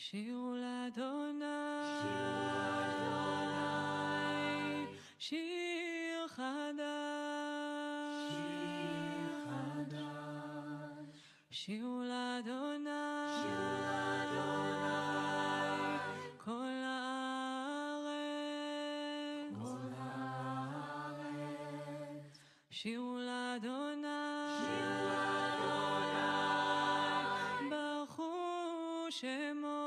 שירו לאדוני, שיר חדש, שירו לאדוני, כל הארץ, שירו לאדוני, ברכו שמו,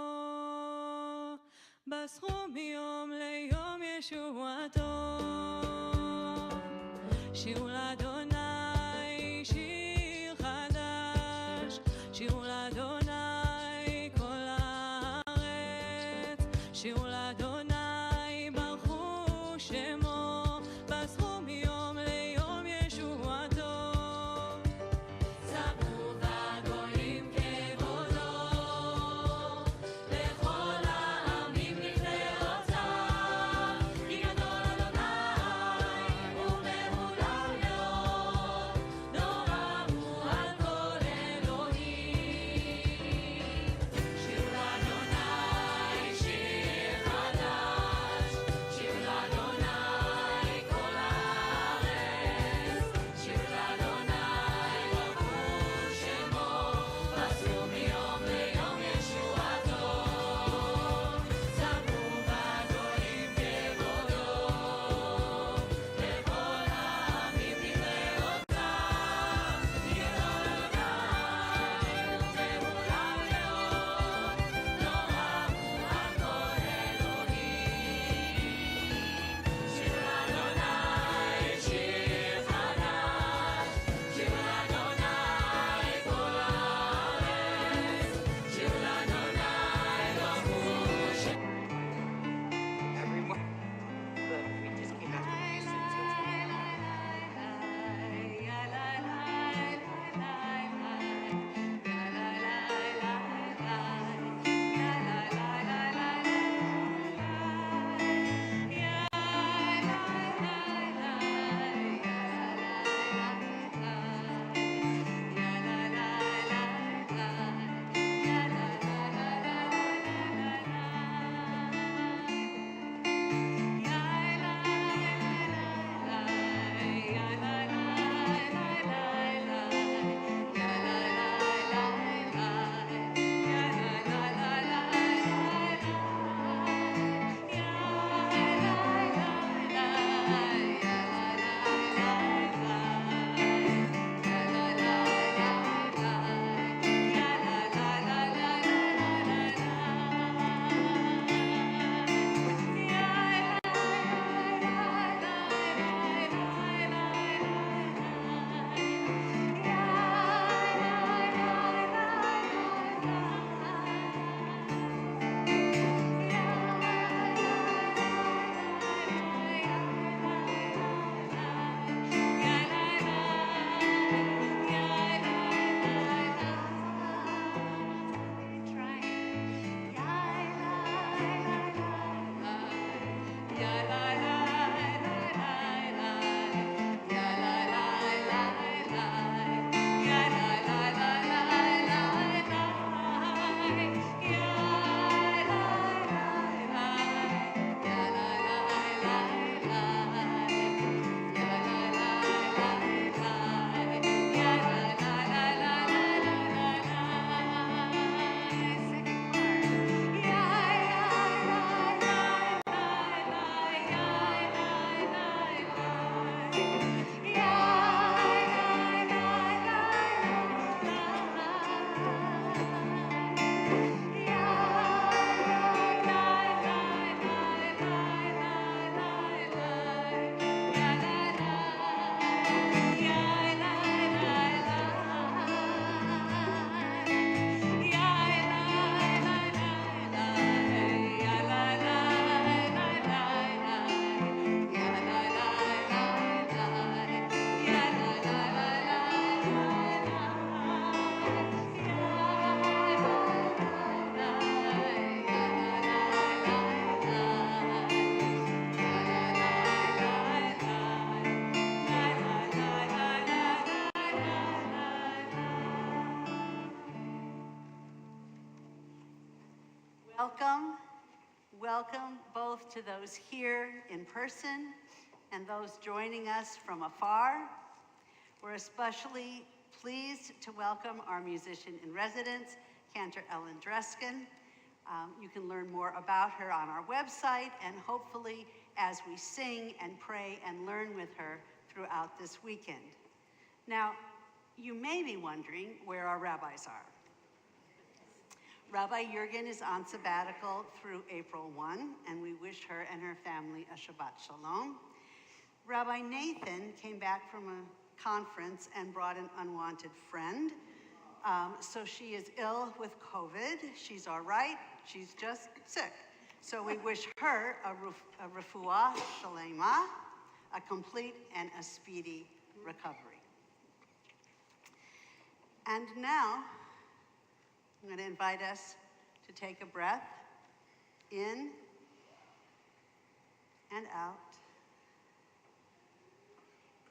בסכו מיום ליום ישועתו. שירו לאדוני שיר חדש, שירו לאדוני כל הארץ, שירו לאדוני ברכו שמו, בסכו מיום ליום ישועתו. ספרו בגויים כבודו, לכל העמים נפלאותיו, כי גדול אדוני ומהולל מאוד, נורא הוא על כל אלוהים. שירו לאדוני שיר חדש, Welcome, welcome both to those here in person and those joining us from afar. We're especially pleased to welcome our musician in residence, Cantor Ellen Dreskin. You can learn more about her on our website, and hopefully as we sing and pray and learn with her throughout this weekend. Now, you may be wondering where our rabbis are. Rabbi Jurgen is on sabbatical through April 1, and we wish her and her family a Shabbat Shalom. Rabbi Nathan came back from a conference and brought an unwanted friend. So she is ill with COVID. She's all right, she's just sick. So we wish her a refuah shalema, a complete and a speedy recovery. And now, I'm going to invite us to take a breath in and out.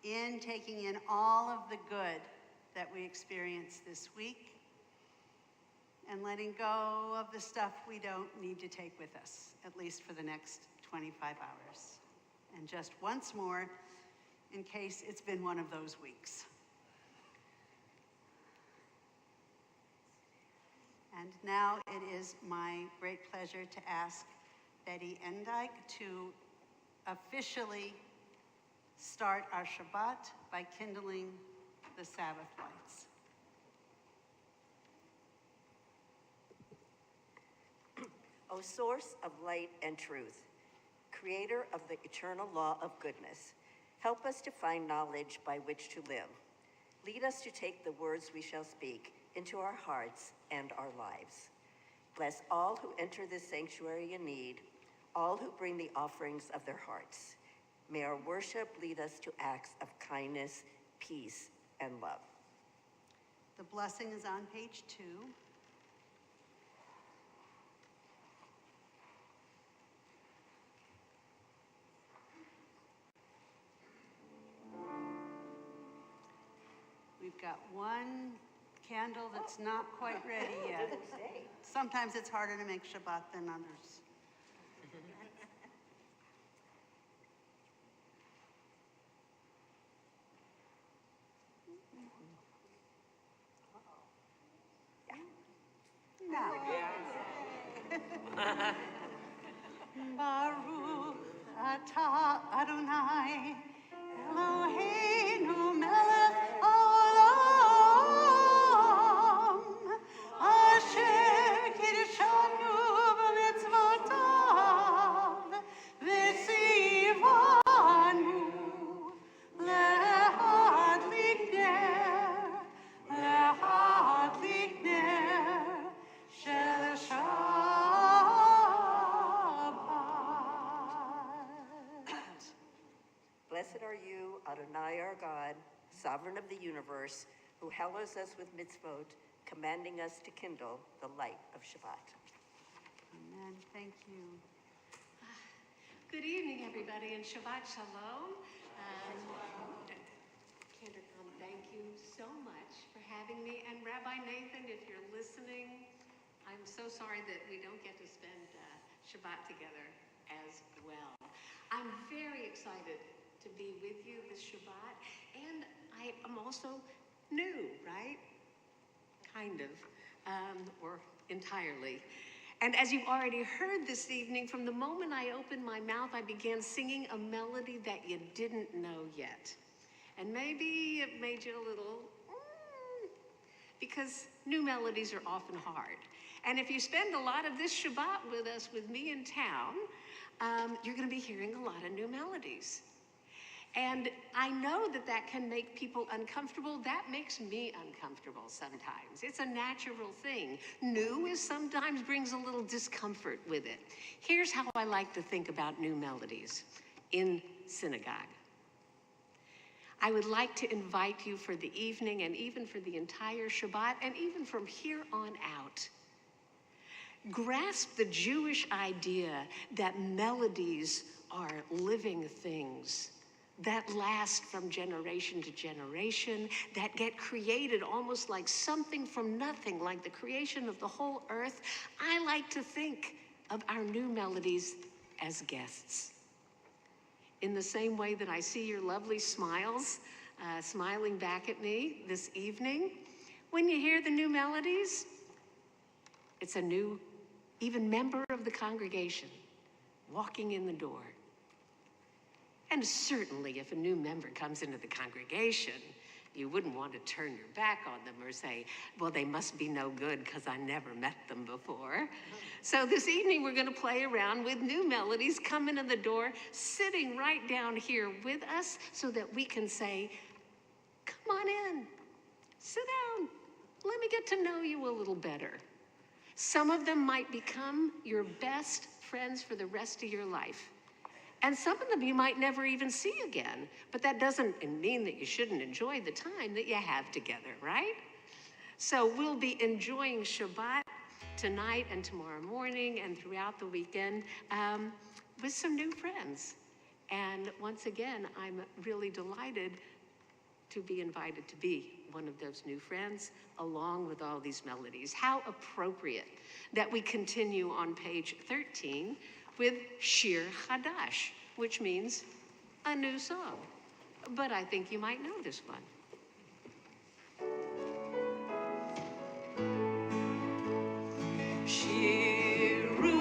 In, taking in all of the good that we experienced this week, and letting go of the stuff we don't need to take with us, at least for the next 25 hours. And just once more, in case it's been one of those weeks. And now it is my great pleasure to ask Betty Endyke to officially start our Shabbat by kindling the Sabbath lights. O source of light and truth, creator of the eternal law of goodness, help us to find knowledge by which to live. Lead us to take the words we shall speak into our hearts and our lives. Bless all who enter this sanctuary in need, all who bring the offerings of their hearts. May our worship lead us to acts of kindness, peace, and love. The blessing is on page 2. We've got one candle that's not quite ready yet. Sometimes it's harder to make Shabbat than others. Now. Baruch atah Adonai Eloheinu melech haolam asher kiddushanu b'mitzvotav v'tzivanu lehadlik ner shel Shabbat. Blessed are you, Adonai our God, sovereign of the universe, who hallows us with mitzvot, commanding us to kindle the light of Shabbat. Amen. Thank you. Good evening, everybody, and Shabbat Shalom. Kindergarten, thank you so much for having me. And Rabbi Nathan, if you're listening, I'm so sorry that we don't get to spend Shabbat together as well. I'm very excited to be with you this Shabbat, and I am also new, right? Kind of, or entirely. And as you've already heard this evening, from the moment I opened my mouth, I began singing a melody that you didn't know yet. And maybe it made you a little, because new melodies are often hard. And if you spend a lot of this Shabbat with us, with me in town, you're going to be hearing a lot of new melodies. And I know that that can make people uncomfortable. That makes me uncomfortable sometimes. It's a natural thing. New is sometimes brings a little discomfort with it. Here's how I like to think about new melodies in synagogue. I would like to invite you for the evening and even for the entire Shabbat and even from here on out. Grasp the Jewish idea that melodies are living things that last from generation to generation, that get created almost like something from nothing, like the creation of the whole earth. I like to think of our new melodies as guests. In the same way that I see your lovely smiles, smiling back at me this evening, when you hear the new melodies, it's a new, even member of the congregation walking in the door. And certainly if a new member comes into the congregation, you wouldn't want to turn your back on them or say, well, they must be no good because I never met them before. So this evening we're going to play around with new melodies coming in the door, sitting right down here with us so that we can say, come on in, sit down, let me get to know you a little better. Some of them might become your best friends for the rest of your life. And some of them you might never even see again, but that doesn't mean that you shouldn't enjoy the time that you have together, right? So we'll be enjoying Shabbat tonight and tomorrow morning and throughout the weekend with some new friends. And once again, I'm really delighted to be invited to be one of those new friends along with all these melodies. How appropriate that we continue on page 13 with Shir Chadash, which means a new song. But I think you might know this one. Shiru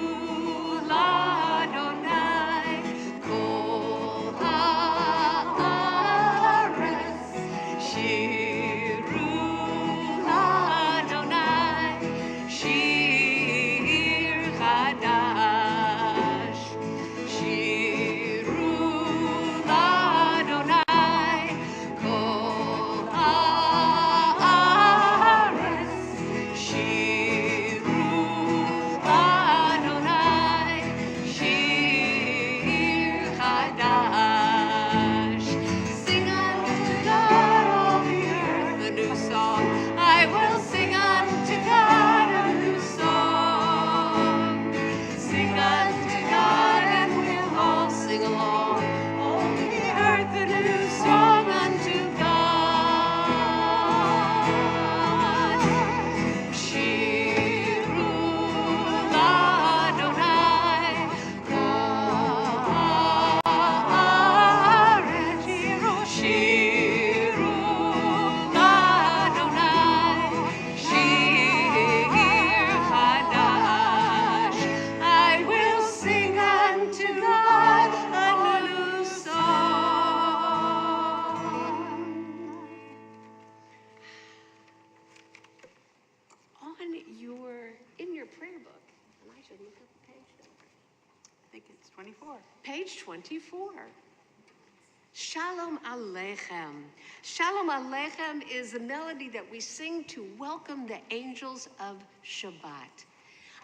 l'Adonai kol haaretz. Shiru l'Adonai shir chadash. Shiru l'Adonai kol haaretz. Shiru Adonai shir chadash. Sing unto God all the earth a new song. I will sing unto God a new song. Sing unto God and we'll all sing along. All the earth a new song unto God. Shiru l'Adonai kol haaretz. Shiru l'Adonai shir chadash. I will sing unto God a new song. In your prayer book, and I should look up the page number. I think it's 24. Page 24. Shalom Aleichem. Shalom Aleichem is a melody that we sing to welcome the angels of Shabbat.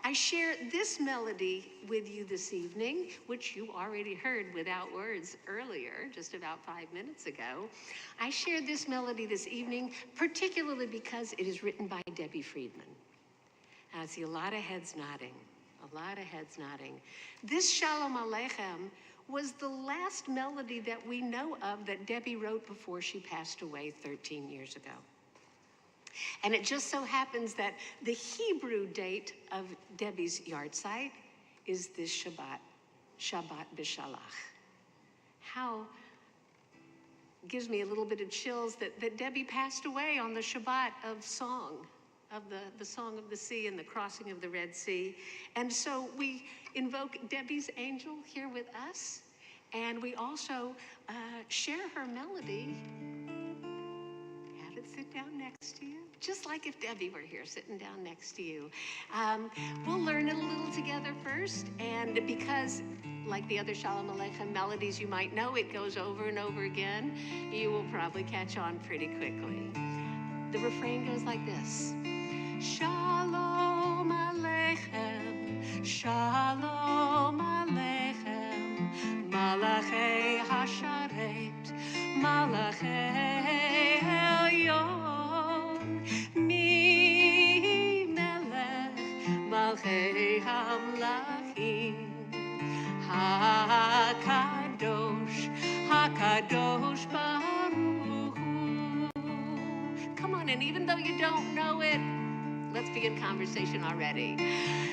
I share this melody with you this evening, which you already heard without words earlier, just about 5 minutes ago. I share this melody this evening, particularly because it is written by Debbie Friedman. I see a lot of heads nodding, a lot of heads nodding. This Shalom Aleichem was the last melody that we know of that Debbie wrote before she passed away 13 years ago. And it just so happens that the Hebrew date of Debbie's yahrzeit is this Shabbat, Shabbat B'Shalach. How gives me a little bit of chills that Debbie passed away on the Shabbat of song, of the Song of the Sea and the crossing of the Red Sea. And so we invoke Debbie's angel here with us, and we also share her melody. Have it sit down next to you, just like if Debbie were here sitting down next to you. We'll learn it a little together first, and because like the other Shalom Aleichem melodies, you might know it goes over and over again, you will probably catch on pretty quickly. The refrain goes like this. Shalom Aleichem, Shalom Aleichem, Malachei Hasharet, Malachei Elyon, Mi Melech, Malchei Hamlachim, HaKadosh, HaKadosh Baruch Hu. Come on, and even though you don't know it, let's begin conversation already.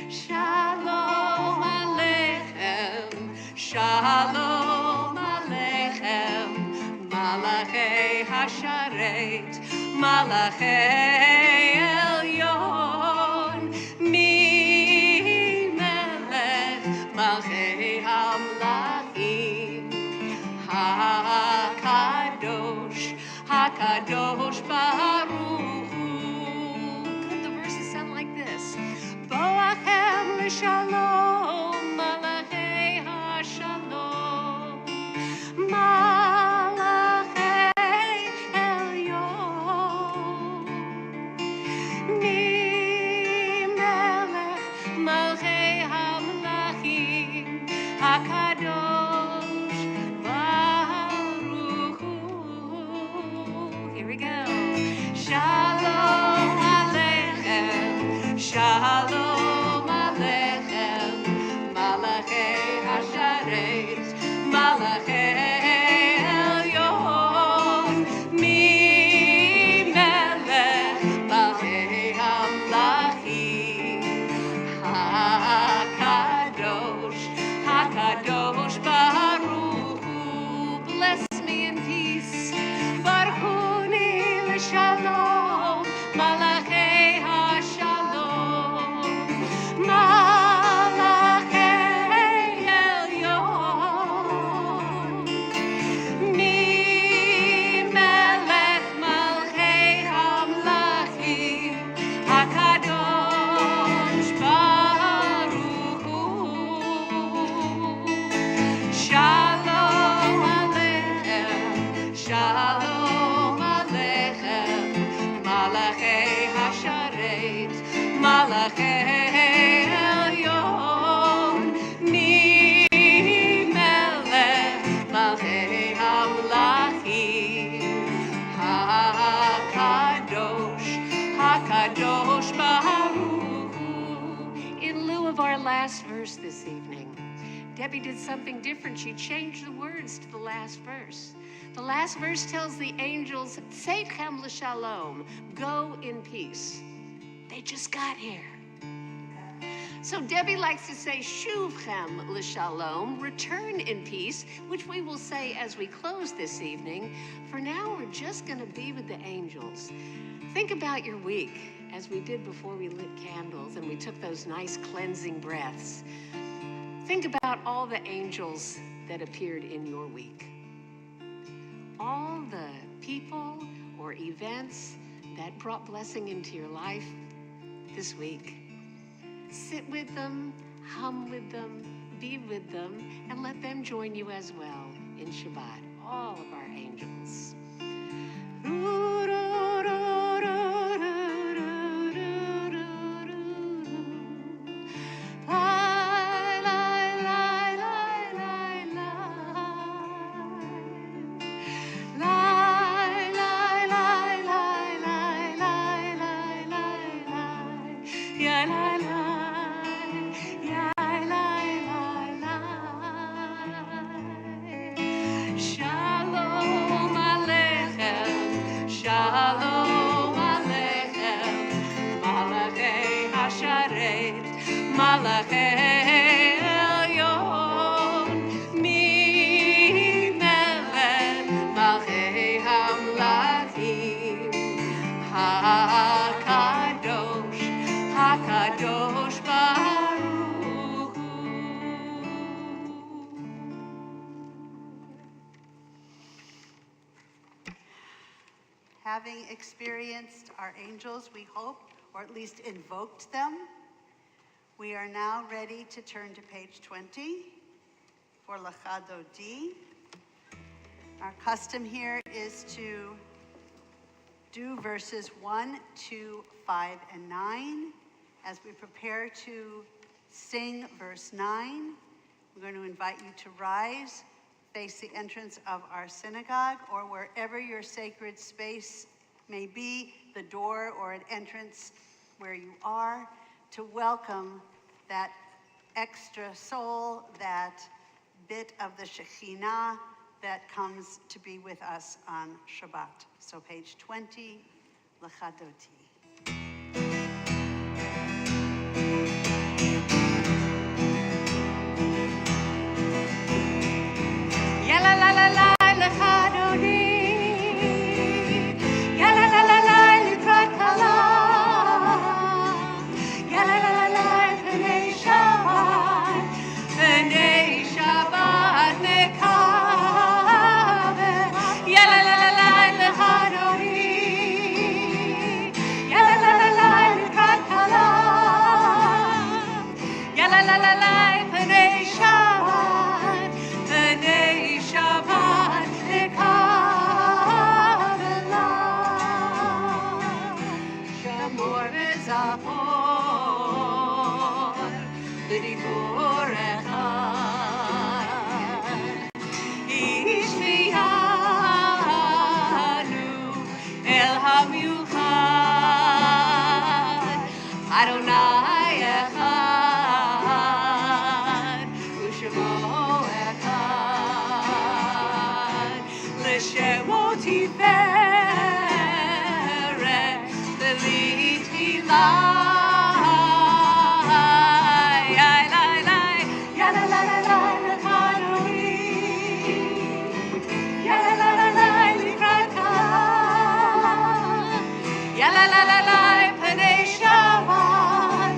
Shalom Aleichem, Shalom Aleichem, Malachei Hasharet, Malachei Elyon, Mi Melech, Malchei Hamlachim, HaKadosh, HaKadosh Baruch Hu. Could the verses sound like this? Boachem l'shalom, Malachei HaShalom, Malachei Elyon, Mi Melech, Malchei Hamlachim, HaKadosh Baruch Hu. Here we go. Shalom Aleichem, Shalom Aleichem, Malachei Hasharet, Malachei Elyon, Mi Melech, Malchei Hamlachim, HaKadosh, HaKadosh Baruch Hu. Bless me in peace. Barchuni l'shalom, Malachei HaShalom, Malachei Elyon, Mi Melech, Malchei Hamlachim, HaKadosh Baruch Hu. Shalom Aleichem, Shalom Aleichem, Malachei Hasharet, Malachei Elyon, Mi Melech, Malchei Hamlachim, HaKadosh, HaKadosh Baruch Hu. In lieu of our last verse this evening, Debbie did something different. She changed the words to the last verse. The last verse tells the angels, Tzeitchem l'shalom, go in peace. They just got here. So Debbie likes to say, Shuvchem l'shalom, return in peace, which we will say as we close this evening. For now, we're just going to be with the angels. Think about your week, as we did before we lit candles and we took those nice cleansing breaths. Think about all the angels that appeared in your week. All the people or events that brought blessing into your life this week. Sit with them, hum with them, be with them, and let them join you as well in Shabbat, all of our angels. Shalom Aleichem, Shalom Aleichem, Malachei Hasharet, Malachei Elyon, Mi Melech, Malchei Hamlachim, HaKadosh, HaKadosh Baruch Hu. Having experienced our angels, we hope, or at least invoked them, we are now ready to turn to page 20 for Lachado D. Our custom here is to do verses 1, 2, 5, and 9. As we prepare to sing verse 9, we're going to invite you to rise, face the entrance of our synagogue, or wherever your sacred space may be, the door or an entrance where you are, to welcome that extra soul, that bit of the Shekhinah that comes to be with us on Shabbat. So page 20, L'chadoti. Ya la la la la l'chadodi, ya la la la la l'krat kala, ya la la la la p'nei Shabbat nekavel, ya la la la la l'chadodi, ya la la la la l'krat kala, ya la la la la p'nei Shabbat. Shabbat lekavela, shamor v'zachor l'dibur echad, ishviyanu el hamiuchad, Adonai echad, u'shemo Shemo tiferet l'tfilai, ya la la la la l'chadodi, ya la la la la l'krat kala, ya la la la la p'nei Shabbat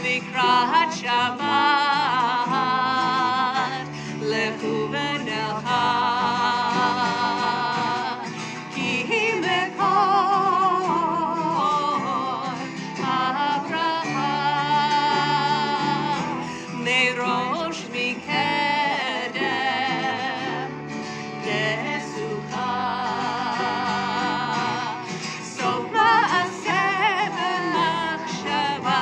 Likrat Shabbat lechu v'nelcha, ki mekor Abraham, merosh mikedem nesucha, sof ma'aseh b'machshava.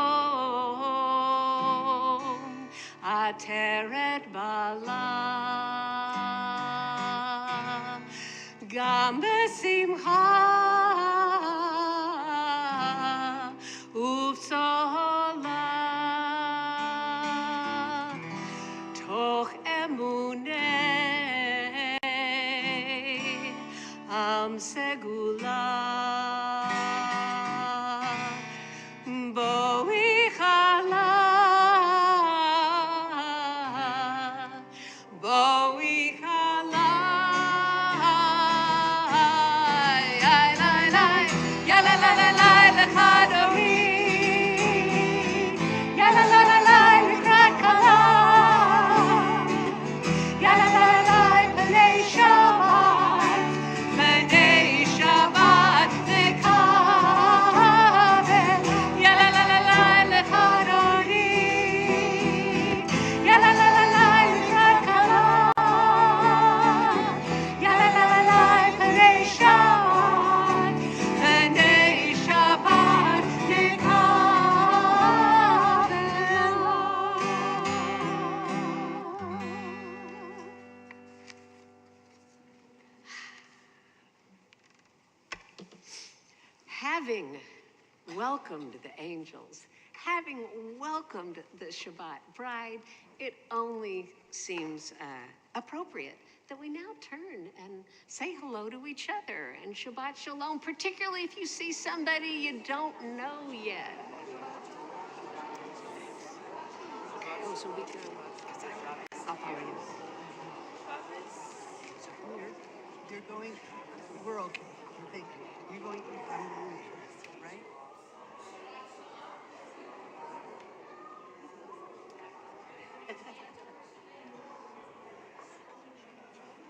Shalom, Ateret Bala, Gam Besimcha, Uvtzola, Toch Emunei, Am Segula. Having welcomed the angels, having welcomed the Shabbat bride, it only seems appropriate that we now turn and say hello to each other and Shabbat Shalom, particularly if you see somebody you don't know yet. Oh, so we can, I'll follow you. You're going, we're okay. Thank you. You're going, I'm going, right?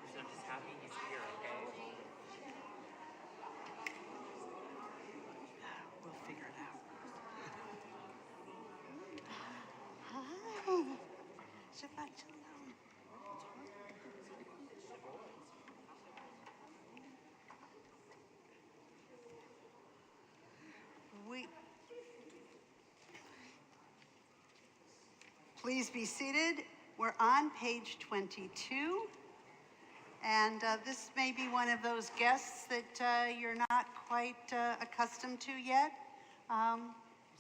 So I'm just happy he's here, okay? We'll figure it out. Hi. Shabbat Shalom. Please be seated. We're on page 22. And this may be one of those guests that you're not quite accustomed to yet.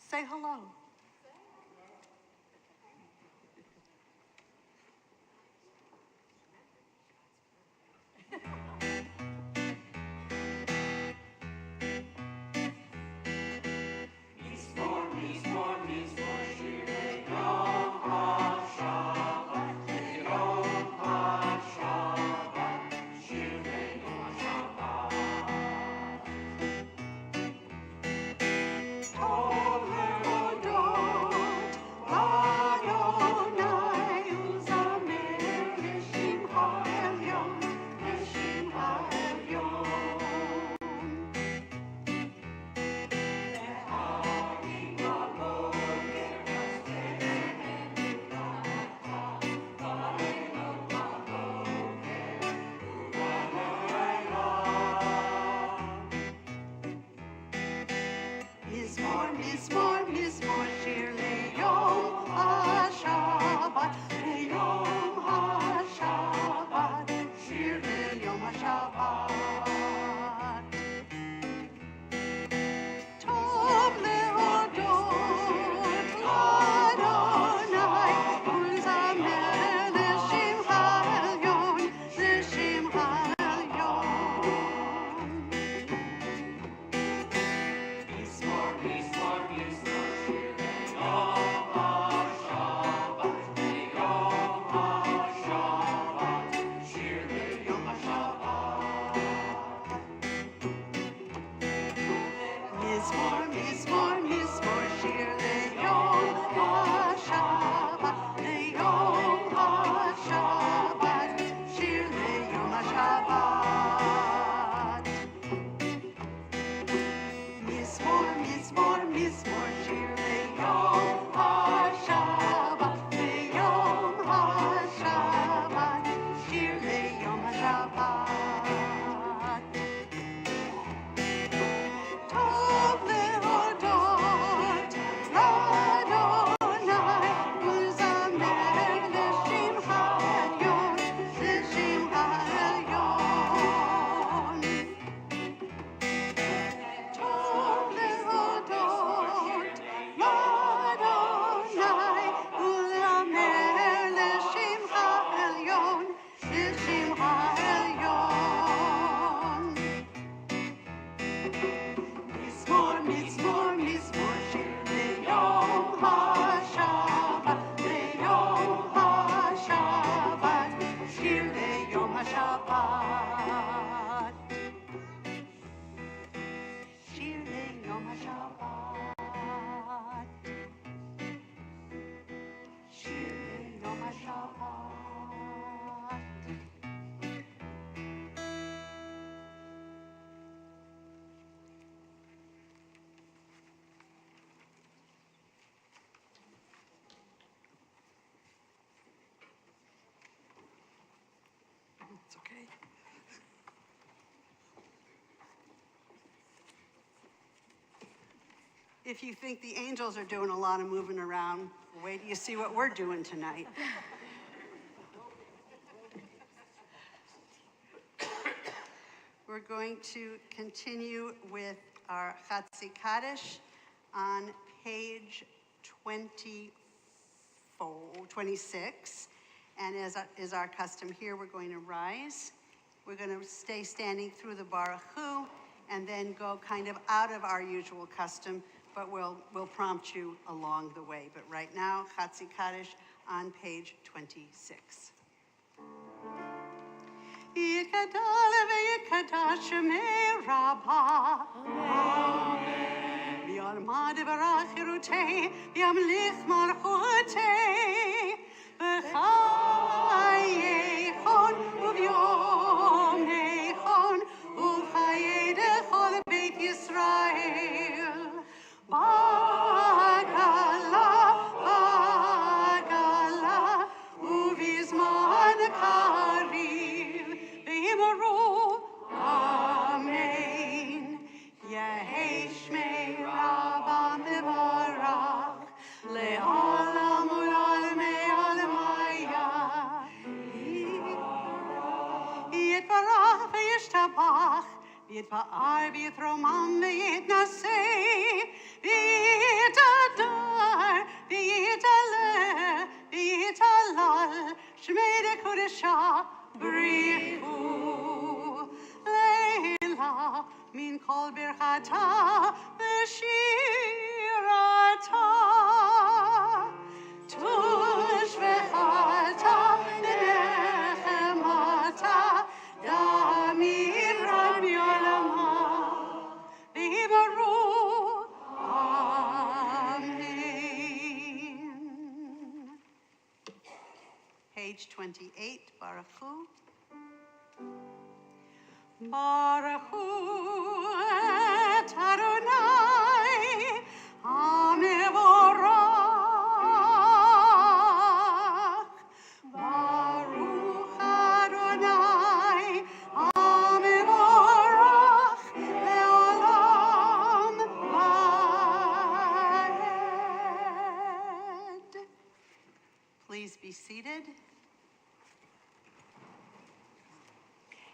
Say hello. Mizmor, shir leyom ha-Shabbat, leyom ha-Shabbat, shir leyom ha-Shabbat. Tov leodot l'Adonai, u'zamer l'shimcha elyon, l'shimcha elyon. Mizmor, mizmor, mizmor, shir leyom ha-Shabbat, leyom ha-Shabbat, shir leyom ha-Shabbat. Mizmor, mizmor, mizmor, shir leyom ha-Shabbat, leyom ha-Shabbat, shir leyom ha-Shabbat. Mizmor, mizmor, mizmor, shir leyom ha-Shabbat, leyom ha-Shabbat, shir leyom ha-Shabbat. Tov leodot l'Adonai, u'zamer l'shimcha elyon, l'shimcha elyon. Tov leodot l'Adonai, u'zamer l'shimcha elyon, l'shimcha elyon. Mizmor, mizmor, mizmor, shir leyom ha-Shabbat, leyom ha-Shabbat, shir leyom ha-Shabbat. Shir leyom ha-Shabbat. Shir leyom ha-Shabbat. It's okay. If you think the angels are doing a lot of moving around, wait till you see what we're doing tonight. We're going to continue with our Chatzi Kaddish on page 26. And as is our custom here, we're going to rise. We're going to stay standing through the Baruch Hu and then go kind of out of our usual custom, but we'll prompt you along the way. But right now, Chatzi Kaddish on page 26. Yikadal v'yikadash shemei Rabbah. Amen. V'yalmad v'rach yerutei, v'yamlich malchutei, v'chayechon uvyomechon, uv'chayei dechol beit Yisrael. Bagala, bagala, uvizman kariv, v'yimaru, amen. Yehi shmei Rabbah mevarach, le'olam u'l'olmei olamaya. Yitvarach v'yishtabach, v'yitpa'ar v'yitromam v'yitnaseh, v'yitadar v'yitaleh v'yitalal, shmei dekudesha brichu. Leila min kol birchata v'shirata, tush v'chata v'nechemata, damiram yolama, v'yimaru, amen. Page 28, Baruch Hu. Baruch Hu et Adonai HaMevorach. Baruch Adonai HaMevorach le'olam va'ed. Please be seated.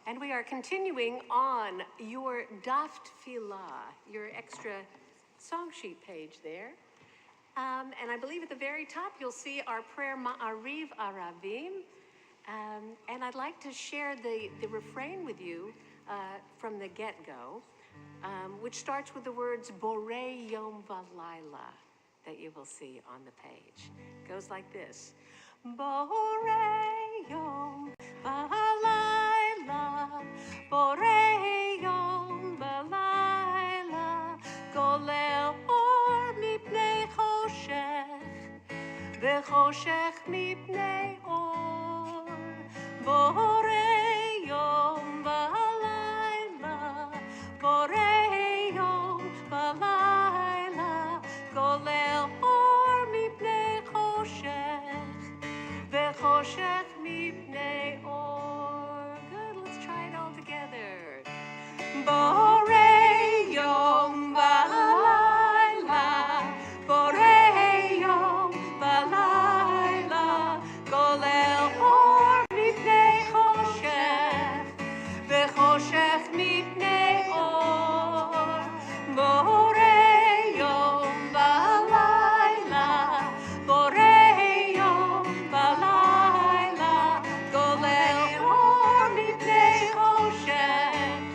And we are continuing on your Daf Tefillah, your extra song sheet page there. And I believe at the very top you'll see our prayer Ma'ariv Aravim. And I'd like to share the refrain with you from the get-go, which starts with the words Borei Yom Valayla that you will see on the page. It goes like this. Borei Yom Valayla, Borei Yom Valayla, Golel Or Mipnei Choshech, V'choshech Mipnei Or. Borei Yom Valayla, Borei Yom Valayla, Golel Or Mipnei Choshech, V'choshech Mipnei Or. Good, let's try it all together. Borei Yom Valayla, Borei Yom Valayla, Golel Or Mipnei Choshech, V'choshech Mipnei Or. Borei Yom Valayla, Borei Yom Valayla, Golel Or Mipnei Choshech,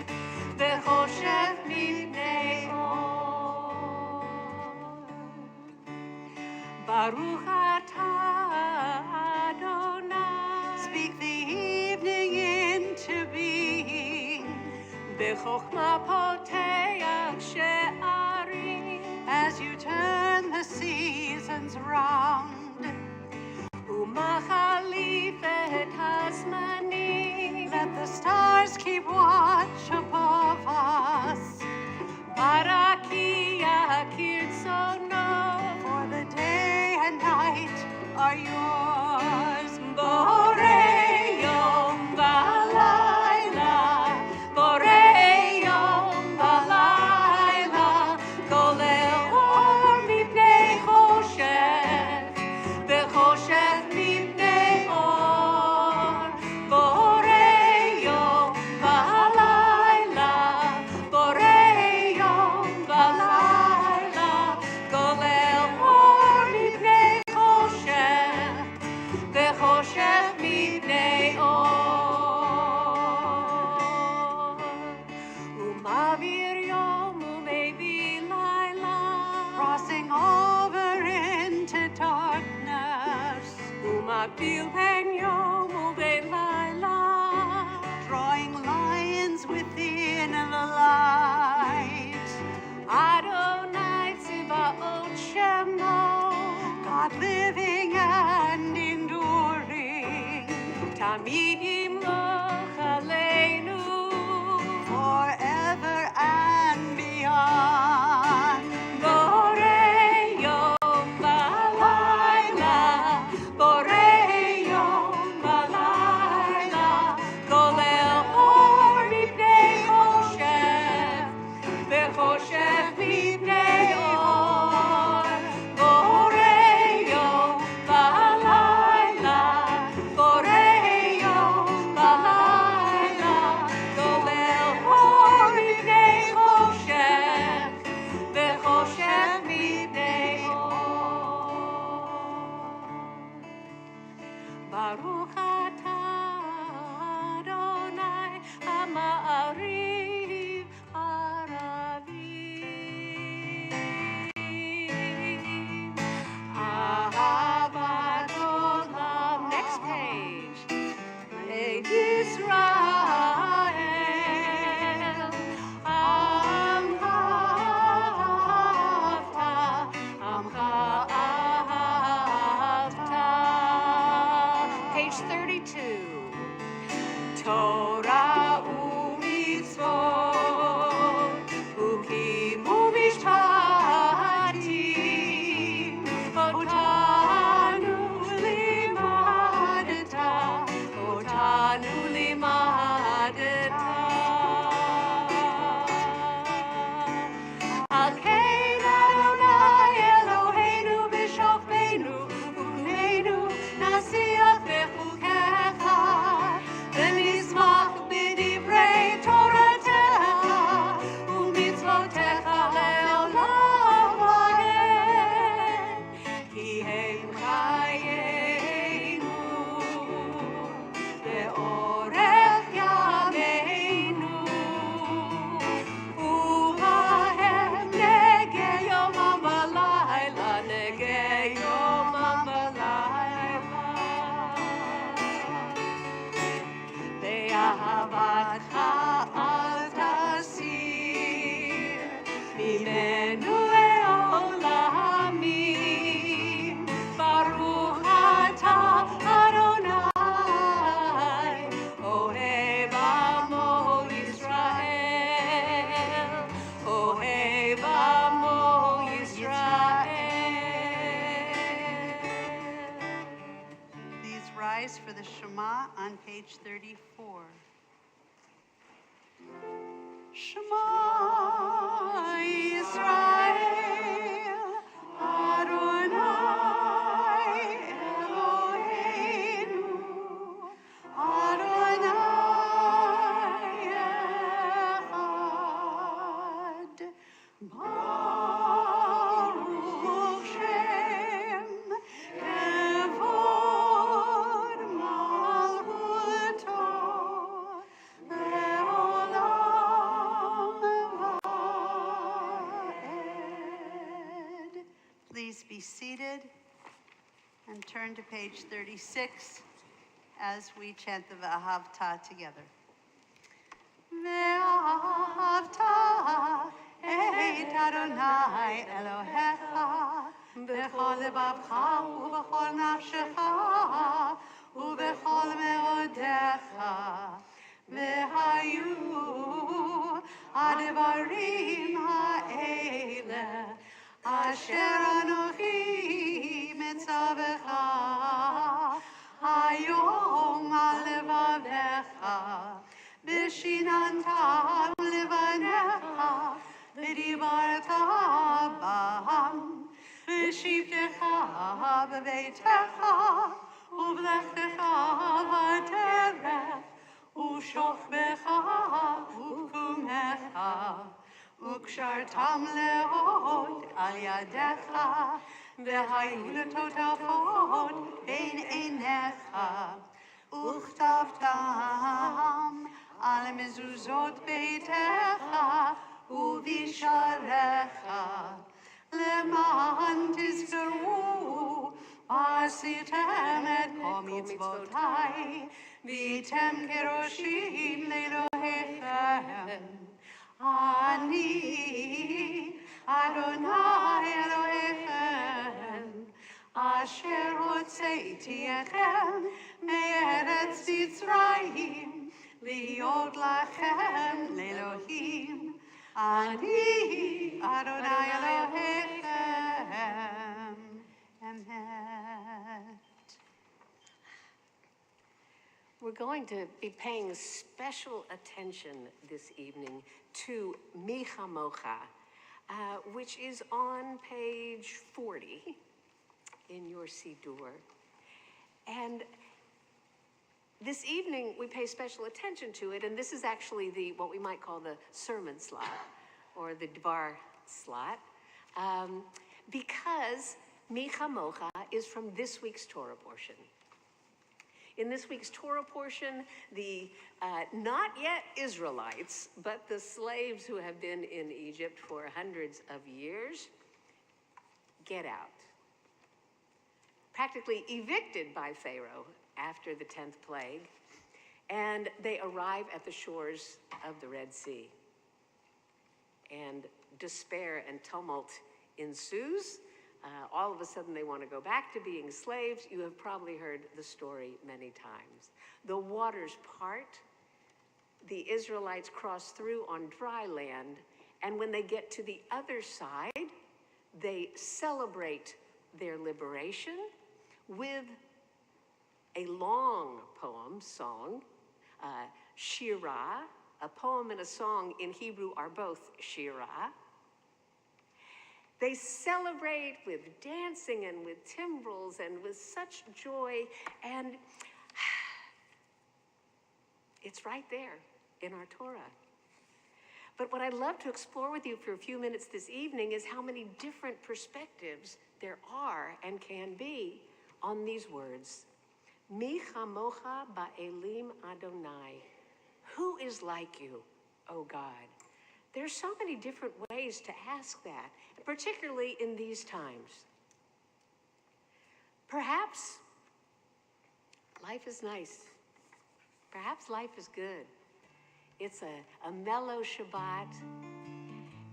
V'choshech Mipnei Or. Baruch atah Adonai. Speak the evening into being. B'chokhmah poteach she'arim. As you turn the seasons round. Umachalif et hazmanim. Let the stars keep watch above us. Baraki yakir tzono. For the day and night are yours. Borei Yom Valayla, Borei Yom Valayla, Golel Or Mipnei Choshech, V'choshech Mipnei Or. Borei Yom Valayla, Borei Yom מבדיל בין יום ובין לילה. drawing lines within the light. Adonai Tzivaot Shemo, God living and enduring, Tamid Yimloch Aleinu, forever and beyond. Borei Yom Balayla, Borei Yom Balayla, Golel Or Mipnei Choshech, Vechoshech Mipnei Or, Borei Yom Balayla, Borei Yom Balayla, Golel Or Mipnei Choshech, Vechoshech Mipnei Or. Baruch atah Adonai Ha'ma'ariv Aravim. Ahavat Olam. Next page. Beit Yisrael, Amcha ahavta. Page 32. Torah u'mitzvot, ukim u'mishpatim, otanu limadeta, otanu limadeta. Al kein Adonai Eloheinu b'shofteinu, u'kunenu nasiach b'chukecha, v'nismach b'divrei Toratecha, u'mitzvotecha le'olam va'ed, ki hem chayenu, le'orech yameinu, u'bahem negei yomam v'layla, negei yomam v'layla. Be'ahavatcha al tasir, mimenu le'olamim. Baruch atah Adonai, ohev amo Yisrael, ohev amo Yisrael. Please rise for the Shema on page 34. Shema Yisrael, Adonai Eloheinu, Adonai Echad. Baruch Shem Kevod Malchuto Le'olam Va'ed. Please be seated and turn to page 36 as we chant the V'ahavta together. Ve'ahavta et Adonai Elohecha b'chol lebavcha u'b'chol nafshecha u'b'chol me'odecha ve'hayu advarim ha'ele asher anochi mitzavecha hayom al levavecha B'shinantam levanecha, v'dibarta bam, v'shivtecha b'beitecha, u'vlechtecha v'terech, u'shochbecha u'kumecha, u'kshartam le'od al yadecha, v'hayu letotafot bein einecha, u'chtavtam על מזוזות ביתך ובשעריך, למען תזכרו עשיתם את כל מצוותיי, והייתם כראשים לאלוהיכם. אני, אדוני אלוהיכם, אשר הוצאתי אתכם מארץ מצרים, להיות לכם לאלוהים. אני, אדוני אלוהיכם, אמת. We're going to be paying special attention this evening to Mi Chamocha, which is on page 40 in your Siddur. And this evening we pay special attention to it, and this is actually what we might call the sermon slot, or the Dvar slot, because Mi Chamocha is from this week's Torah portion. In this week's Torah portion, the not yet Israelites, but the slaves who have been in Egypt for hundreds of years, get out. Practically evicted by Pharaoh after the 10th plague, and they arrive at the shores of the Red Sea. And despair and tumult ensues. All of a sudden they want to go back to being slaves. You have probably heard the story many times. The waters part, the Israelites cross through on dry land, and when they get to the other side, they celebrate their liberation with a long poem, song, shirah. A poem and a song in Hebrew are both shirah. They celebrate with dancing and with timbrels and with such joy, and it's right there in our Torah. But what I'd love to explore with you for a few minutes this evening is how many different perspectives there are and can be on these words. Mi chamocha ba'elim Adonai. Who is like you, O God? There's so many different ways to ask that, particularly in these times. Perhaps life is nice. Perhaps life is good. It's a mellow Shabbat,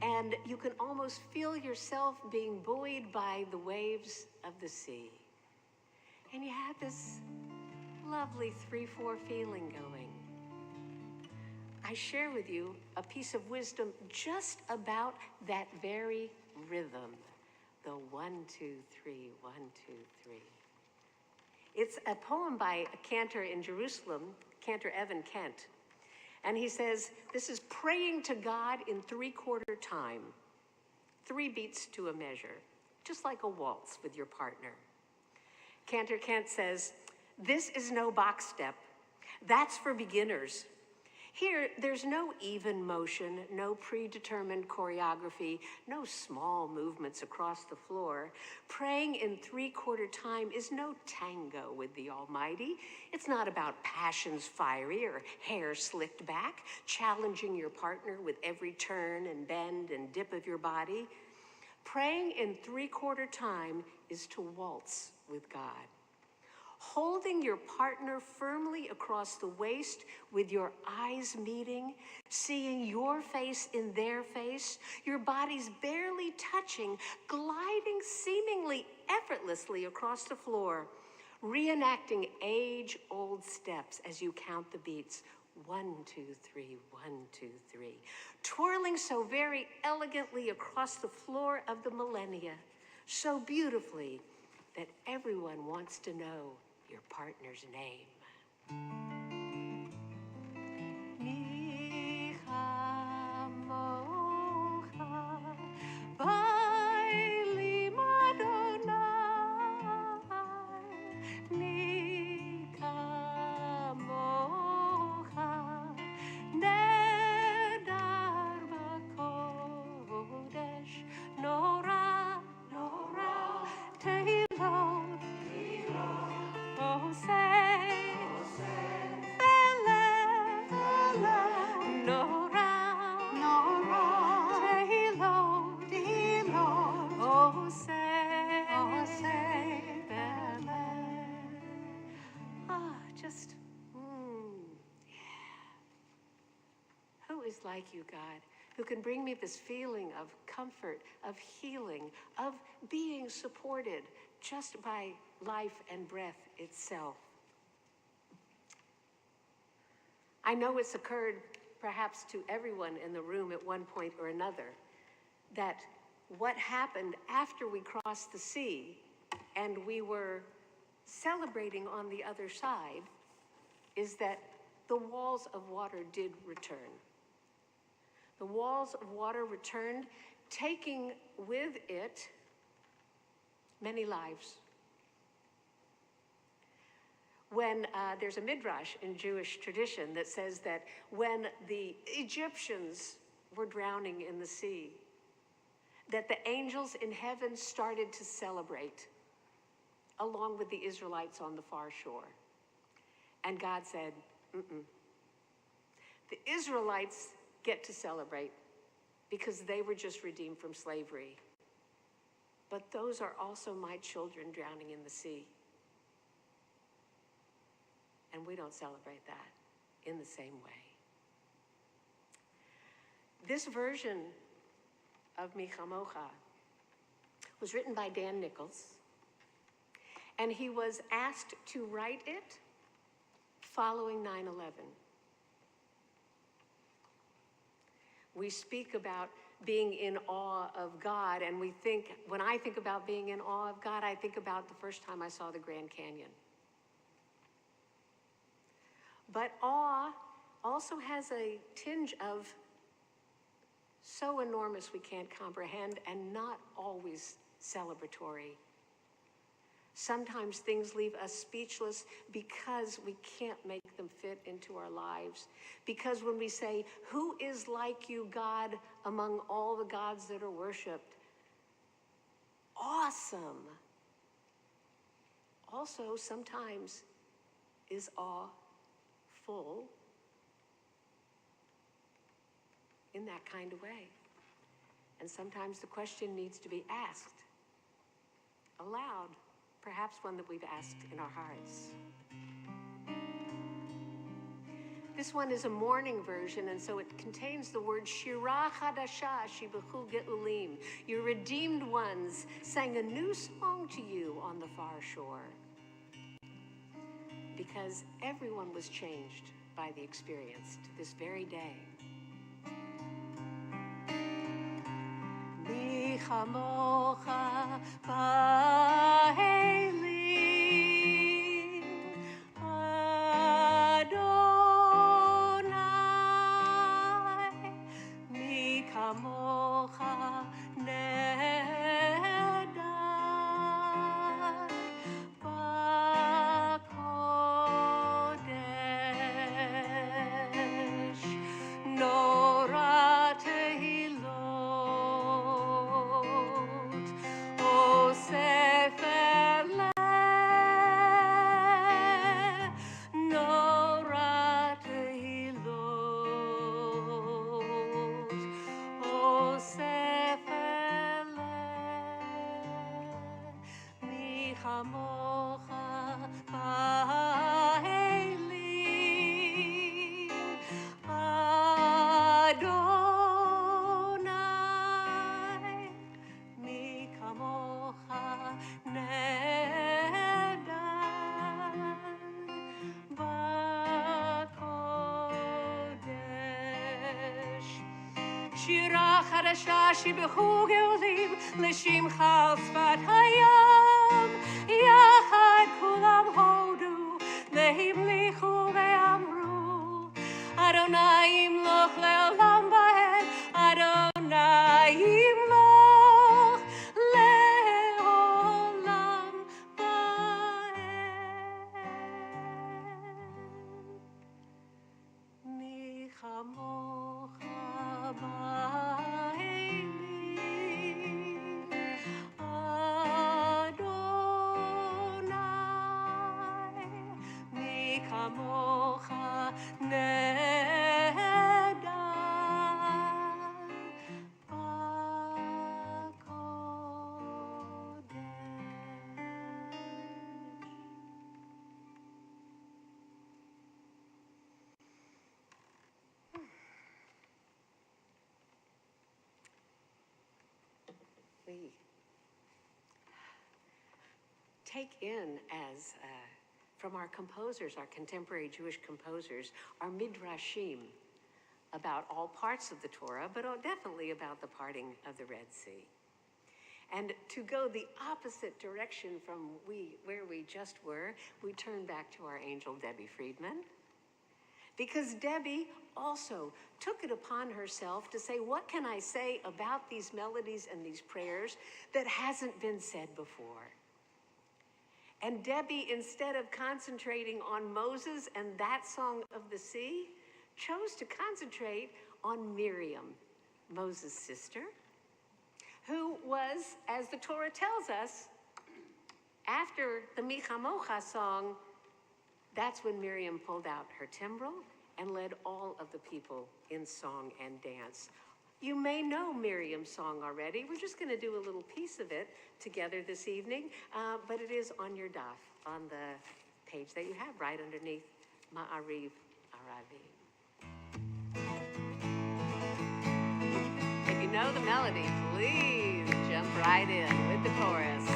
and you can almost feel yourself being buoyed by the waves of the sea. And you have this lovely 3-4 feeling going. I share with you a piece of wisdom just about that very rhythm, the 1, 2, 3, 1, 2, 3. It's a poem by a cantor in Jerusalem, Cantor Evan Kent, and he says, this is praying to God in 3/4 time, 3 beats to a measure, just like a waltz with your partner. Cantor Kent says, this is no box step. That's for beginners. Here, there's no even motion, no predetermined choreography, no small movements across the floor. Praying in 3/4 time is no tango with the Almighty. It's not about passions fiery or hair slicked back, challenging your partner with every turn and bend and dip of your body. Praying in 3/4 time is to waltz with God. Holding your partner firmly across the waist with your eyes meeting, seeing your face in their face, your bodies barely touching, gliding seemingly effortlessly across the floor, reenacting age-old steps as you count the beats. 1, 2, 3, 1, 2, 3. Twirling so very elegantly across the floor of the millennia, so beautifully that everyone wants to know your partner's name. Mi chamocha ba'elim Adonai, mi chamocha nedar b'kodesh, nora, nora, tehilot, Oseh, is like you, God, who can bring me this feeling of comfort, of healing, of being supported just by life and breath itself. I know it's occurred perhaps to everyone in the room at one point or another, that what happened after we crossed the sea and we were celebrating on the other side is that the walls of water did return. The walls of water returned, taking with it many lives. When there's a midrash in Jewish tradition that says that when the Egyptians were drowning in the sea, that the angels in heaven started to celebrate along with the Israelites on the far shore. And God said, the Israelites get to celebrate because they were just redeemed from slavery. But those are also my children drowning in the sea. And we don't celebrate that in the same way. This version of Mi Chamocha was written by Dan Nichols, and he was asked to write it following 9/11. We speak about being in awe of God, and we think, when I think about being in awe of God, I think about the first time I saw the Grand Canyon. But awe also has a tinge of so enormous we can't comprehend and not always celebratory. Sometimes things leave us speechless because we can't make them fit into our lives. Because when we say, "Who is like you, God, among all the gods that are worshiped?" Awesome. Also, sometimes is awful in that kind of way. And sometimes the question needs to be asked aloud, perhaps one that we've asked in our hearts. This one is a morning version, and so it contains the word Shira Chadasha Shibachu Ge'ulim. Your redeemed ones sang a new song to you on the far shore. Because everyone was changed by the experience to this very day. Mi chamocha ba'elim Adonai, mi kamocha nedar ba'kodesh, nora tehilot, o sefer leh, nora tehilot, o sefer leh, mi chamocha ba'elim Adonai, mi kamocha nedar ba'kodesh. Shira chadasha shibechu geolim l'shimcha al sfat hayam, yachad kulam hodu v'himlichu ve'amru Adonai imloch le'olam ba'ed, Adonai imloch le'olam ba'ed. Mi chamocha ba'elim Adonai, mi kamocha nedar ba'kodesh. be. Take in as, from our composers, our contemporary Jewish composers, our midrashim about all parts of the Torah, but definitely about the parting of the Red Sea. And to go the opposite direction from where we just were, we turn back to our angel Debbie Friedman. Because Debbie also took it upon herself to say, what can I say about these melodies and these prayers that hasn't been said before? And Debbie, instead of concentrating on Moses and that song of the sea, chose to concentrate on Miriam, Moses' sister, who was, as the Torah tells us, after the Michamocha song, that's when Miriam pulled out her timbrel and led all of the people in song and dance. You may know Miriam's song already. We're just going to do a little piece of it together this evening, but it is on your daf, on the page that you have right underneath Ma'ariv Aravim. If you know the melody, please jump right in with the chorus.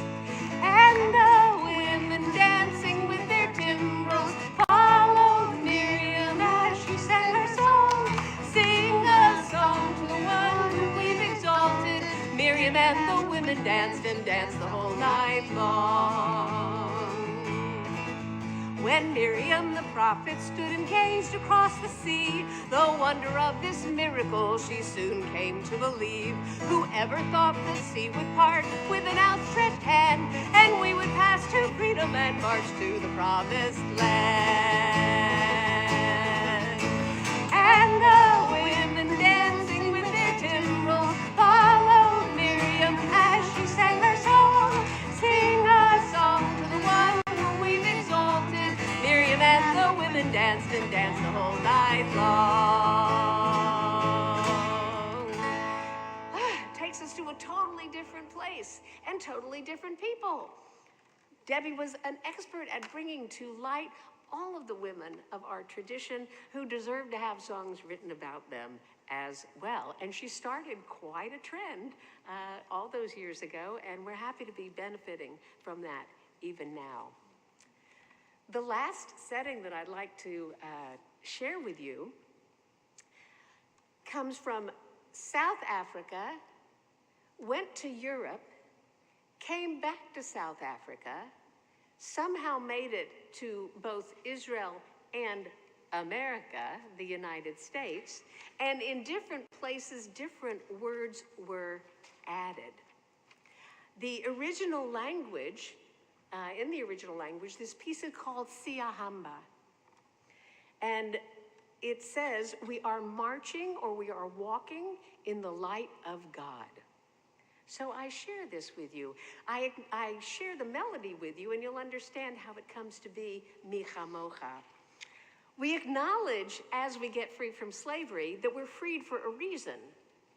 And the women dancing with their timbrels followed Miriam as she sang her song. Sing a song to the one who we've exalted. Miriam and the women danced and danced the whole night long. When Miriam the prophet stood and gazed across the sea, the wonder of this miracle she soon came to believe. Whoever thought the sea would part with an outstretched hand, and we would pass to freedom and march to the promised land. And the women dancing with their timbrels followed Miriam as she sang her song. Sing a song to the one whom we've exalted. Miriam and the women danced and danced the whole night long. Takes us to a totally different place and totally different people. Debbie was an expert at bringing to light all of the women of our tradition who deserve to have songs written about them as well. And she started quite a trend all those years ago, and we're happy to be benefiting from that even now. The last setting that I'd like to share with you comes from South Africa, went to Europe, came back to South Africa, somehow made it to both Israel and America, the United States, and in different places, different words were added. The original language, in the original language, this piece is called Siyahamba. And it says, we are marching or we are walking in the light of God. So I share this with you. I share the melody with you, and you'll understand how it comes to be Michamocha. We acknowledge, as we get free from slavery, that we're freed for a reason,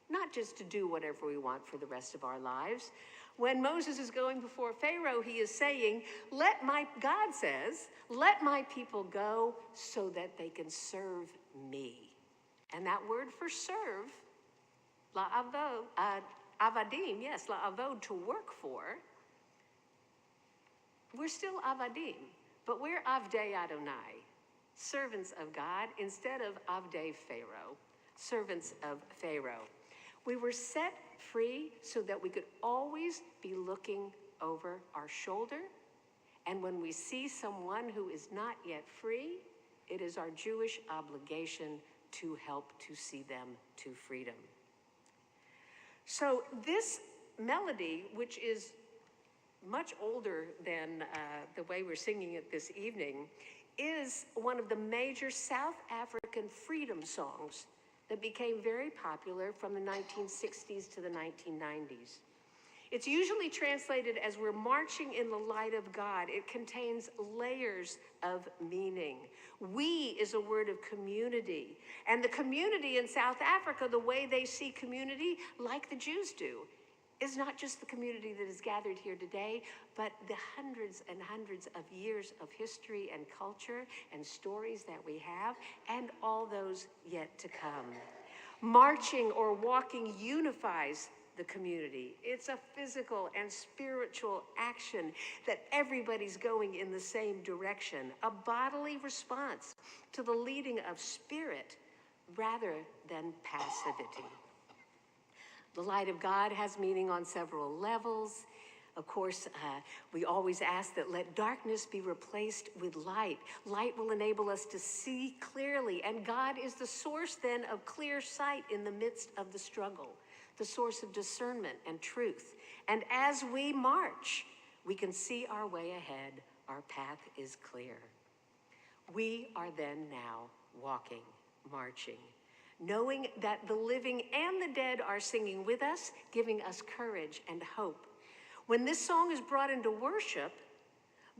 not just to do whatever we want for the rest of our lives. When Moses is going before Pharaoh, he is saying, God says, let my people go so that they can serve me. And that word for serve, la'avod, avadim, yes, la'avod, to work for. We're still avadim, but we're avdei Adonai, servants of God, instead of avdei Pharaoh, servants of Pharaoh. We were set free so that we could always be looking over our shoulder. And when we see someone who is not yet free, it is our Jewish obligation to help to see them to freedom. So this melody, which is much older than the way we're singing it this evening, is one of the major South African freedom songs that became very popular from the 1960s to the 1990s. It's usually translated as we're marching in the light of God. It contains layers of meaning. We is a word of community. And the community in South Africa, the way they see community, like the Jews do, is not just the community that is gathered here today, but the hundreds and hundreds of years of history and culture and stories that we have, and all those yet to come. Marching or walking unifies the community. It's a physical and spiritual action that everybody's going in the same direction, a bodily response to the leading of spirit rather than passivity. The light of God has meaning on several levels. Of course, we always ask that let darkness be replaced with light. Light will enable us to see clearly, and God is the source then of clear sight in the midst of the struggle, the source of discernment and truth. And as we march, we can see our way ahead. Our path is clear. We are then now walking, marching, knowing that the living and the dead are singing with us, giving us courage and hope. When this song is brought into worship,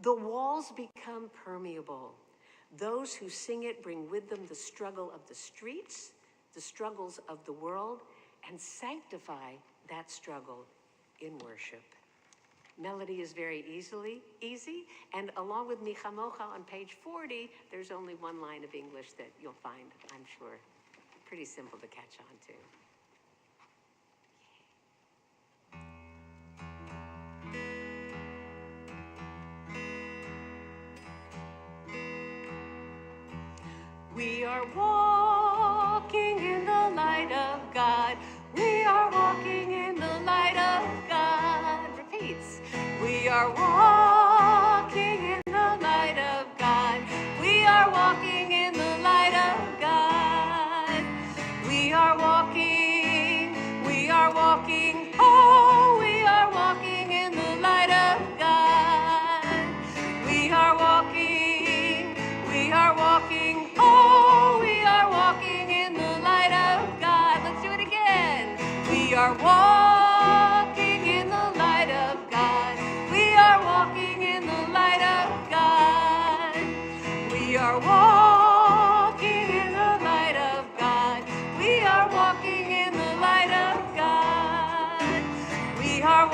the walls become permeable. Those who sing it bring with them the struggle of the streets, the struggles of the world, and sanctify that struggle in worship. Melody is very easy, and along with Mi Chamocha on page 40, there's only one line of English that you'll find, I'm sure, pretty simple to catch on to. We are walking in the light of God. We are walking in the light of God. Repeats. We are walking in the light of God. We are walking in the light of God. We are walking, oh, we are walking in the light of God. We are walking, oh, we are walking in the light of God. Let's do it again. We are walking in the light of God. We are walking in the light of God. We are walking in the light of God. We are walking in the light of God. We are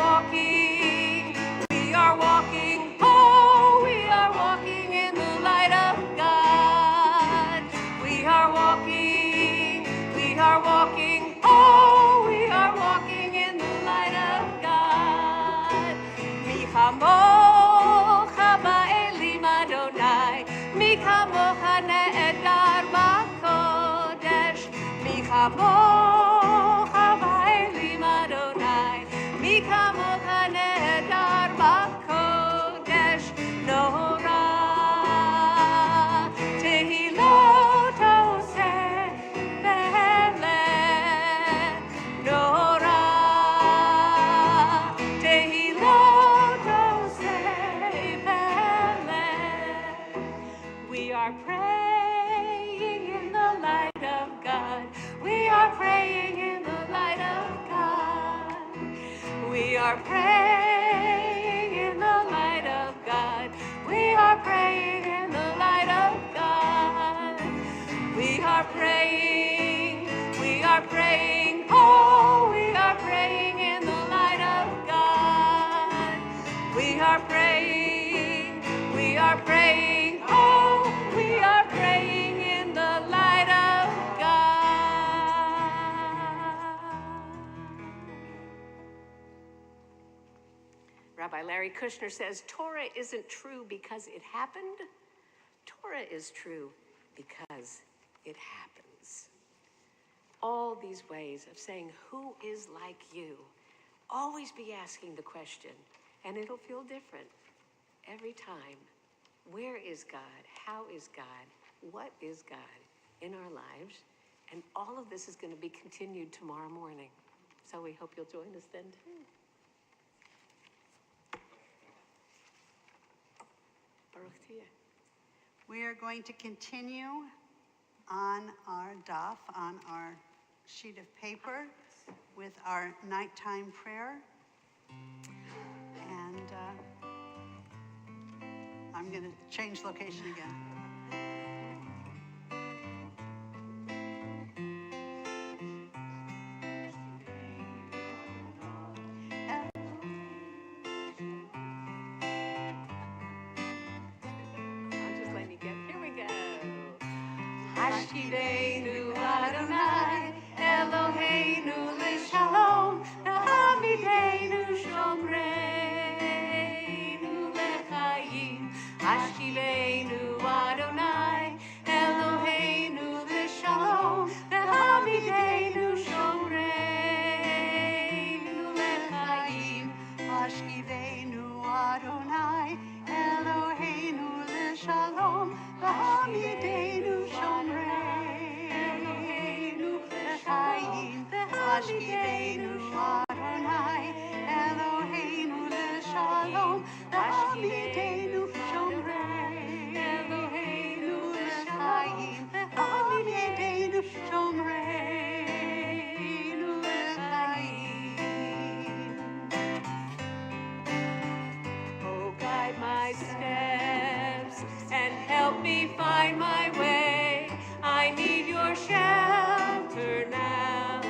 walking, oh, we are walking in the light of God. We are walking, oh, we are walking in the light of God. Mi chamocha ba'elim Adonai, mi chamocha ne'edar b'kodesh, mi chamocha ba'elim Adonai, mi chamocha ne'edar b'kodesh, nora tehilot oseh ve'eleh, nora tehilot oseh ve'eleh. We are praying in the light of God. We are praying in the light of God. We are praying in the light of God. We are praying in the light of God. We are praying, oh, we are praying in the light of God. We are praying, oh, we are praying in the light of God. Rabbi Larry Kushner says, Torah isn't true because it happened. Torah is true because it happens. All these ways of saying, who is like you? Always be asking the question, and it'll feel different every time. Where is God? How is God? What is God in our lives? And all of this is going to be continued tomorrow morning. So we hope you'll join us then too. Baruch Tiyeh. We are going to continue on our daf, on our sheet of paper, with our nighttime prayer. And I'm going to change location again. I'll just let you get, here we go. Hashkiveinu Adonai, Eloheinu l'shalom, Amideinu Shomreinu Lechaim, Ashkiveinu Adonai, Eloheinu L'Shalom, Amideinu Shomreinu Lechaim, Ashkiveinu Adonai, Eloheinu L'Shalom, Amideinu Shomreinu L'Chaim, Ashkiveinu Adonai, Eloheinu L'Shalom, Amideinu Shomreinu L'Chaim, Amideinu Shomreinu L'Chaim. Oh, guide my steps and help me find my way. I need your shelter now.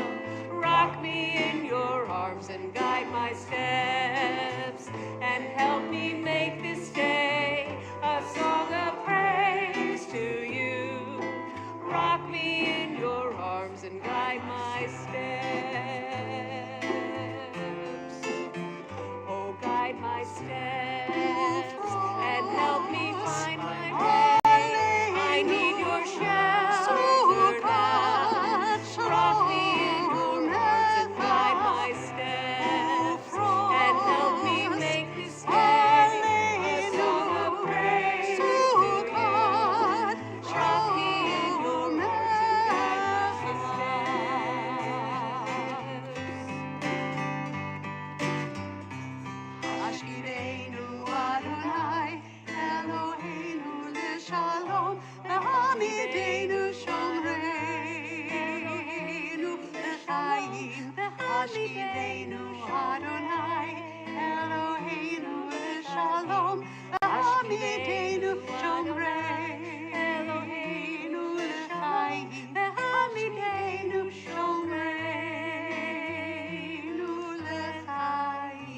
Rock me in your arms and guide my steps and help me make this day a song of praise to you. Rock me in your arms and guide my steps. Oh, guide my steps and help me find my way. I need your shelter now. Rock me in your arms and guide my steps and help me make this day a song of praise to you. Rock me in your arms and guide my steps. Ashkiveinu Adonai, Eloheinu L'Shalom, Amideinu Shomreinu L'Chaim, Ashkiveinu Adonai, Eloheinu L'Shalom, Amideinu Shomreinu L'Chaim, Amideinu Shomreinu L'Chaim.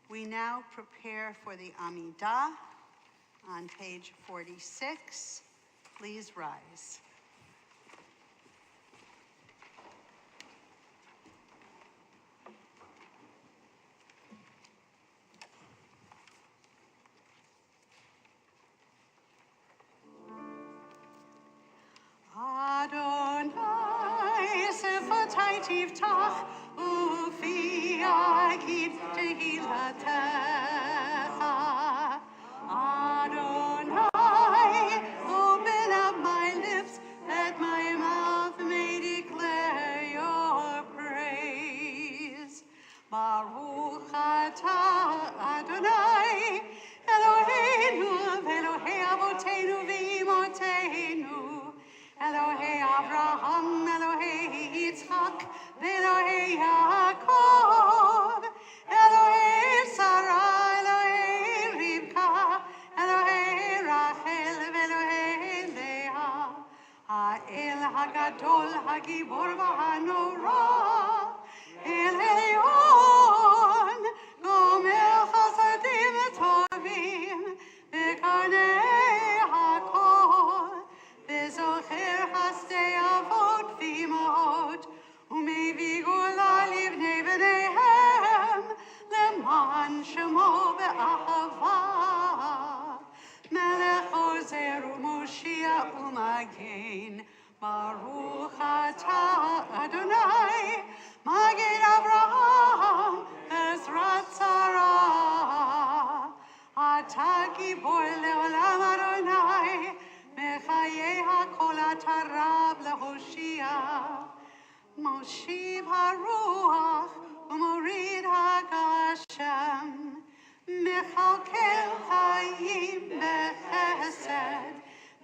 We now prepare for the Amidah on page 46. Please rise. Adonai Sefatai Tiftach Ufi Agid Tehilatecha. Adonai, open up my lips, let my mouth may declare your praise. Baruch atah Adonai, Eloheinu v'Elohei Avoteinu v'Imotenu, Elohei Abraham, Elohei Yitzchak, v'Elohei Yaakov, Elohei Sarah, Elohei Rivka, Elohei Rachel, v'Elohei Leah, Ha'el HaGadol, HaGibor v'Hanora, El Elyon, Gomer Chasadim Tovim, V'Kanei HaKol, V'Zocher Chasdei Avot v'Imot, U'Mevii Gula Livnei B'neihem, Leman Shemo B'Ahava, Melech Ozer u'Moshiach u'Magen, Baruch atah Adonai, Magen Avraham, Ezrat Sarah, Atah Gibor le'olam Adonai, Mechayei HaKol atah Rab le'Hoshia, Moshiv HaRuach u'Morid HaGashem, Mechalkel Chayim b'Chesed,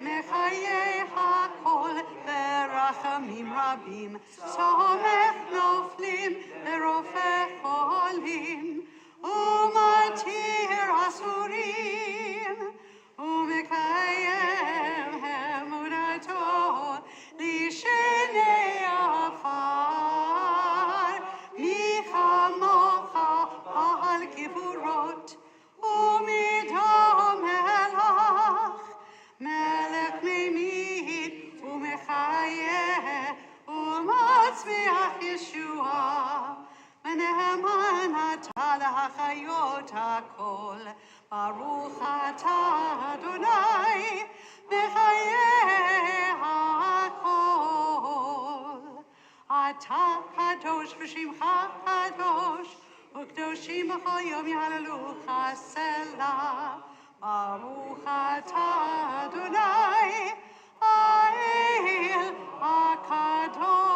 Mechayei HaKol berachamim rabim, Somech noflim berofeh cholim, Umatir asurim, Umekayem emunato lishenei afar, Michamocha al kivurot, Umidom elach, Melech memid הקדוש, וקדושים בכל יום יהללוך סלה. ברוך אתה אדוני, האל הקדוש.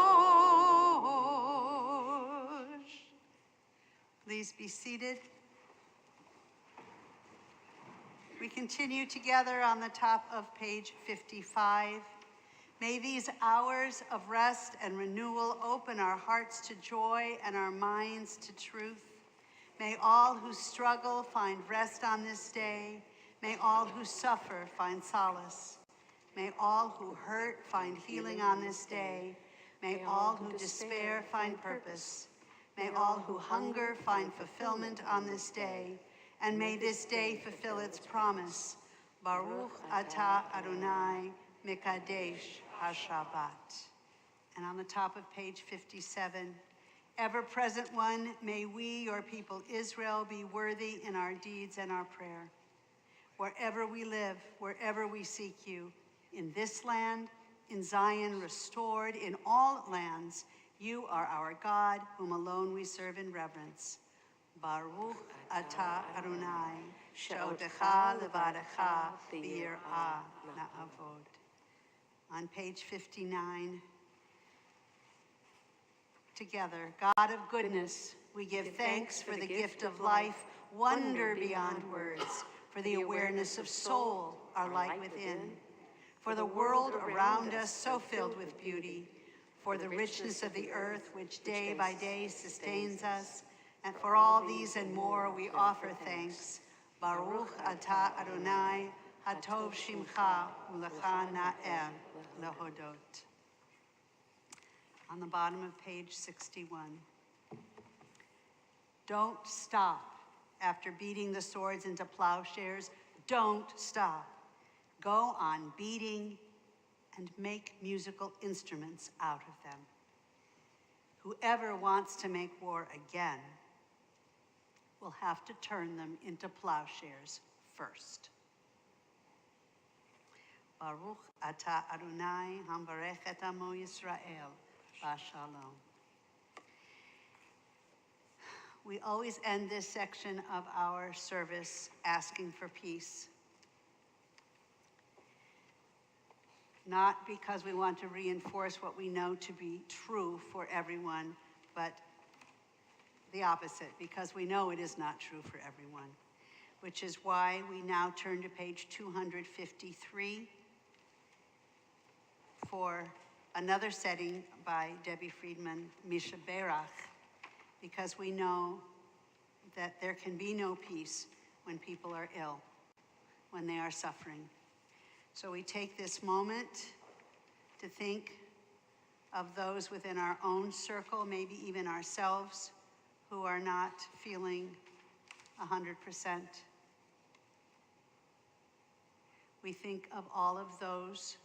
Please be seated. We continue together on the top of page 55. May these hours of rest and renewal open our hearts to joy and our minds to truth. May all who struggle find rest on this day. May all who suffer find solace. May all who hurt find healing on this day. May all who despair find purpose. May all who hunger find fulfillment on this day. And may this day fulfill its promise. Baruch atah Adonai Mekadesh HaShabbat. And on the top of page 57, ever-present one, may we, your people Israel, be worthy in our deeds and our prayer. Wherever we live, wherever we seek you, in this land, in Zion restored, in all lands, you are our God, whom alone we serve in reverence. Baruch atah Adonai, she'odecha levadecha b'yirah na'avod. On page 59, together, God of goodness, we give thanks for the gift of life, wonder beyond words, for the awareness of soul, our light within, for the world around us so filled with beauty, for the richness of the earth which day by day sustains us, and for all these and more we offer thanks. Baruch atah Adonai, hatov shimcha, ulecha na'er lehodot. On the bottom of page 61. Don't stop after beating the swords into plowshares. Don't stop. Go on beating and make musical instruments out of them. Whoever wants to make war again will have to turn them into plowshares first. Baruch atah Adonai hamvarech et amo Yisrael b'shalom. We always end this section of our service asking for peace. Not because we want to reinforce what we know to be true for everyone, but the opposite, because we know it is not true for everyone, which is why we now turn to page 253 for another setting by Debbie Friedman, Misha Berach, because we know that there can be no peace when people are ill, when they are suffering. So we take this moment to think of those within our own circle, maybe even ourselves, who are not feeling 100%. We think of all of those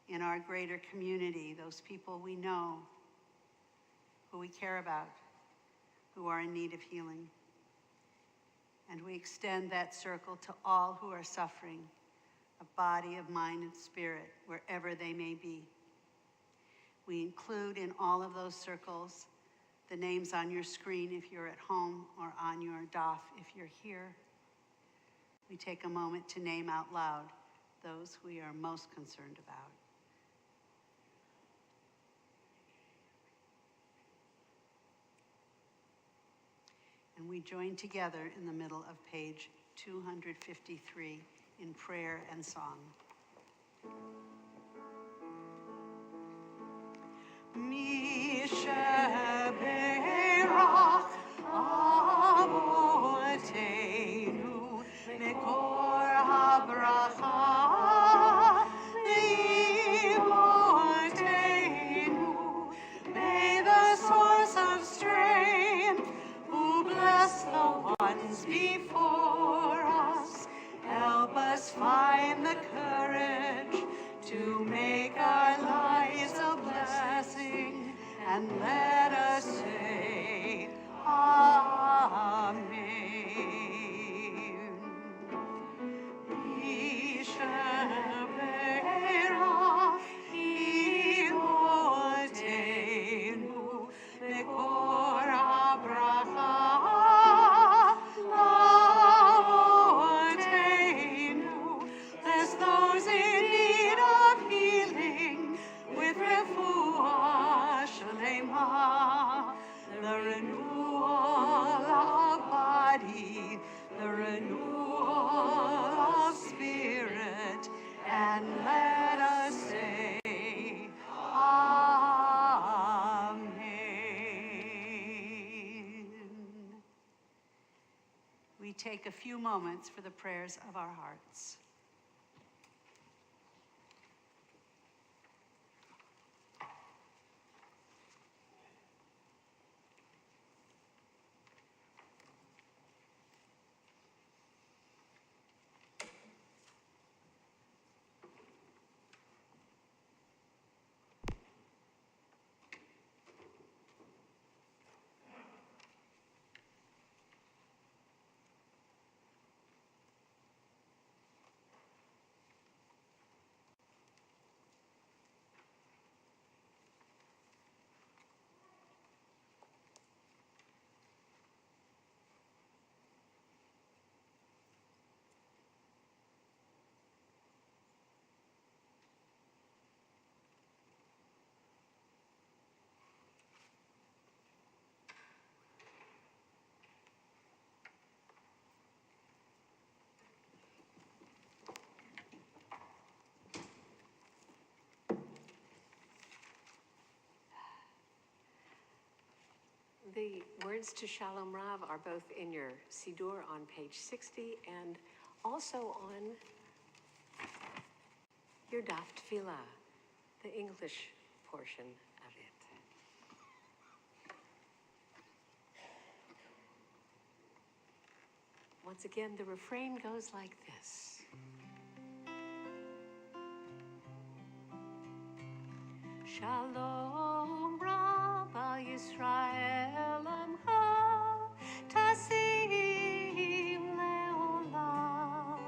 in our greater community, those people we know, who we care about, who are in need of healing. And we extend that circle to all who are suffering, of body, of mind, and spirit, wherever they may be. We include in all of those circles the names on your screen if you're at home, or on your daf if you're here. We take a moment to name out loud those we are most concerned about. And we join together in the middle of page 253 in prayer and song. Misha Berach Avotenu Mekor HaBracha Leimotenu. May the source of strength, who bless the ones before us, help us find the courage to make our lives a blessing we take a few moments for the prayers of our hearts. The words to Shalom Rav are both in your Siddur on page 60 and also on your Daf Tefillah, the English portion of it. Once again, the refrain goes like this. Shalom Rav al Yisrael Amcha Tasim Leolam.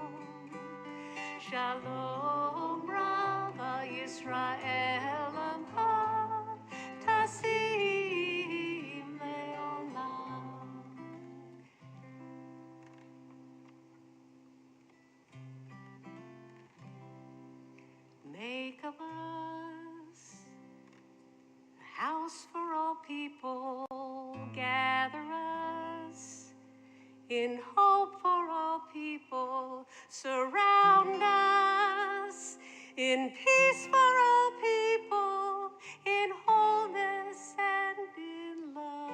Shalom Rav al Yisrael Amcha Tasim Leolam. Make of us a house for all people, gather us in hope for all people, surround us in peace for all people, in wholeness and in love.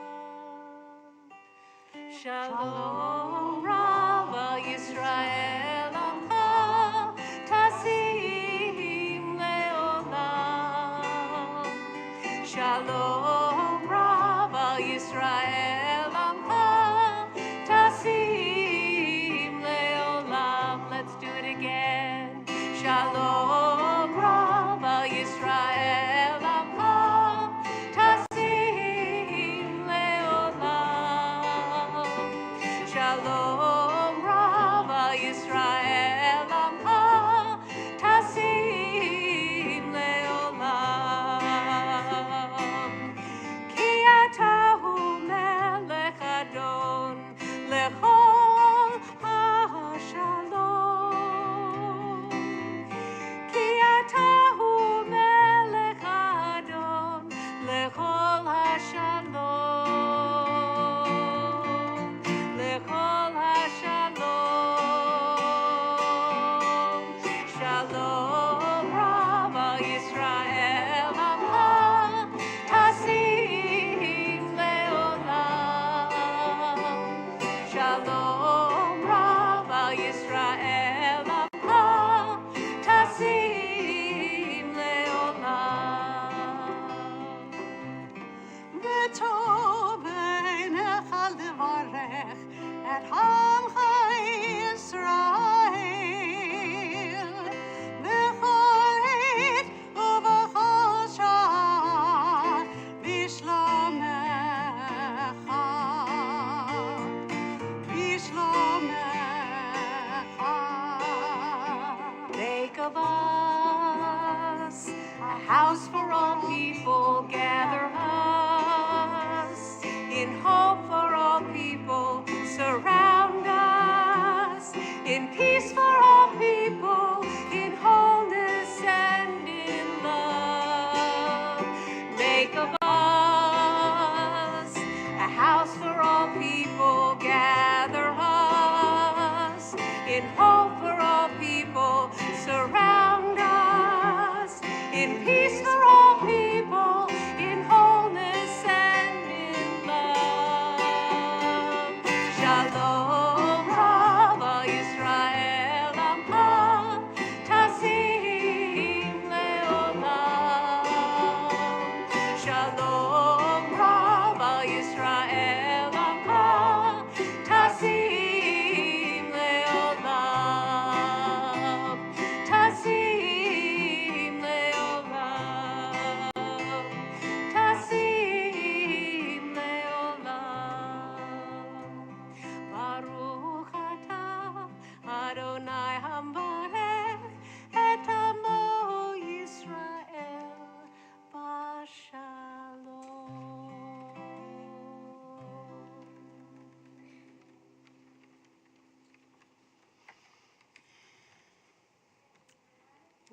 Shalom Rav al Yisrael Amcha Tasim Leolam. Shalom Rav al Yisrael Amcha Tasim Leolam. Let's do it again. Shalom Rav al Yisrael Amcha Tasim Leolam. Shalom Rav al Yisrael Amcha Tasim Leolam. Ki atahu melech adon lechol hashalom. Ki atahu melech adon lechol hashalom. Lechol hashalom. Shalom Rav al Yisrael Amcha Tasim Leolam. Shalom Rav al Yisrael Amcha Tasim Leolam. וטוב בעיניך לברך את עמך ישראל בכל עת ובכל שעה בשלומך, בשלומך. Make of us a house for all people, gather us in hope for all people, surround us in peace for all people, in wholeness and in love. Make of us a house for all people, gather us in hope for all people, surround us in peace for all people, in wholeness and in love. Shalom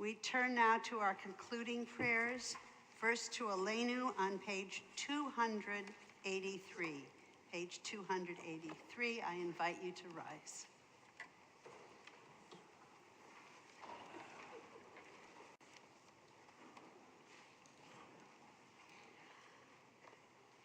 We turn now to our concluding prayers. First to Elenu on page 283. Page 283, I invite you to rise.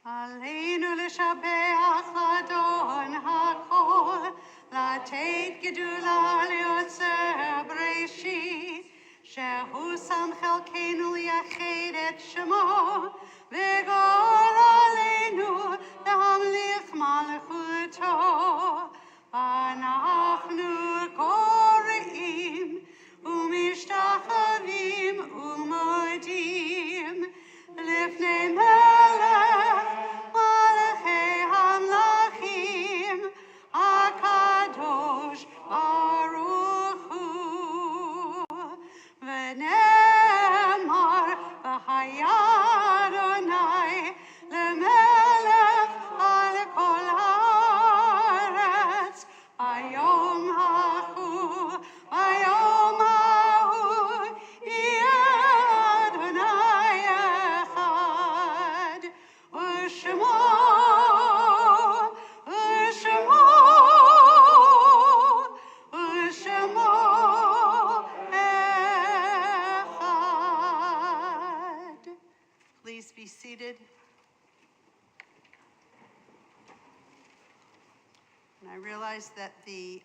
עלינו לשבח לאדון הכל, לתת גדולה ליוצר בראשית, שהוא שם חלקנו לייחד את שמו, וגאול עלינו להמליך מלכותו. אנחנו קוראים ומשתחווים ומודים לפני מלך מלכי המלכים הקדוש ברוך הוא. ונאמר והיה אדוני למלך על כל הארץ ביום ההוא יהיה אדוני אחד ושמו אחד. Please be seated. And I realize that the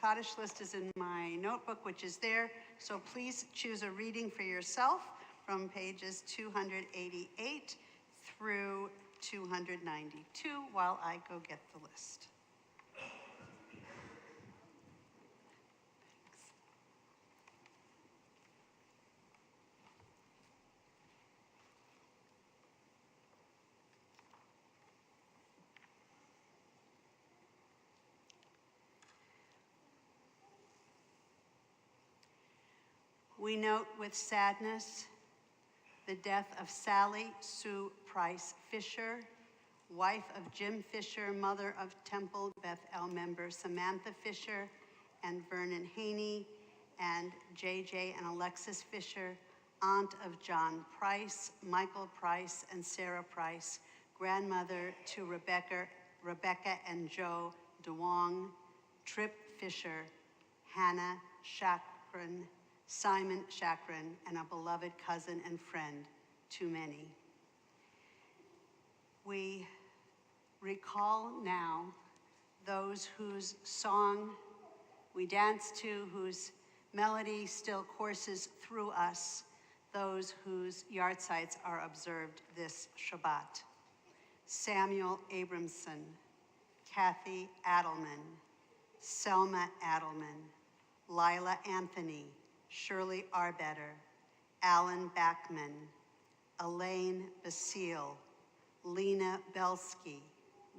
Kaddish list is in my notebook, which is there, so please choose a reading for yourself from pages 288 through 292 while I go get the list. We note with sadness the death of Sally Sue Price Fisher, wife of Jim Fisher, mother of Temple Beth-El member Samantha Fisher and Vernon Haney, and JJ and Alexis Fisher, aunt of John Price, Michael Price, and Sarah Price, grandmother to Rebecca and Joe DeWong, Trip Fisher, Hannah Chakran, Simon Chakran, and a beloved cousin and friend, too many. We recall now those whose song we dance to, whose melody still courses through us, those whose yahrzeits are observed this Shabbat. Samuel Abramson, Kathy Adelman, Selma Adelman, Lila Anthony, Shirley Arbetter, Alan Backman, Elaine Basile, Lena Belsky,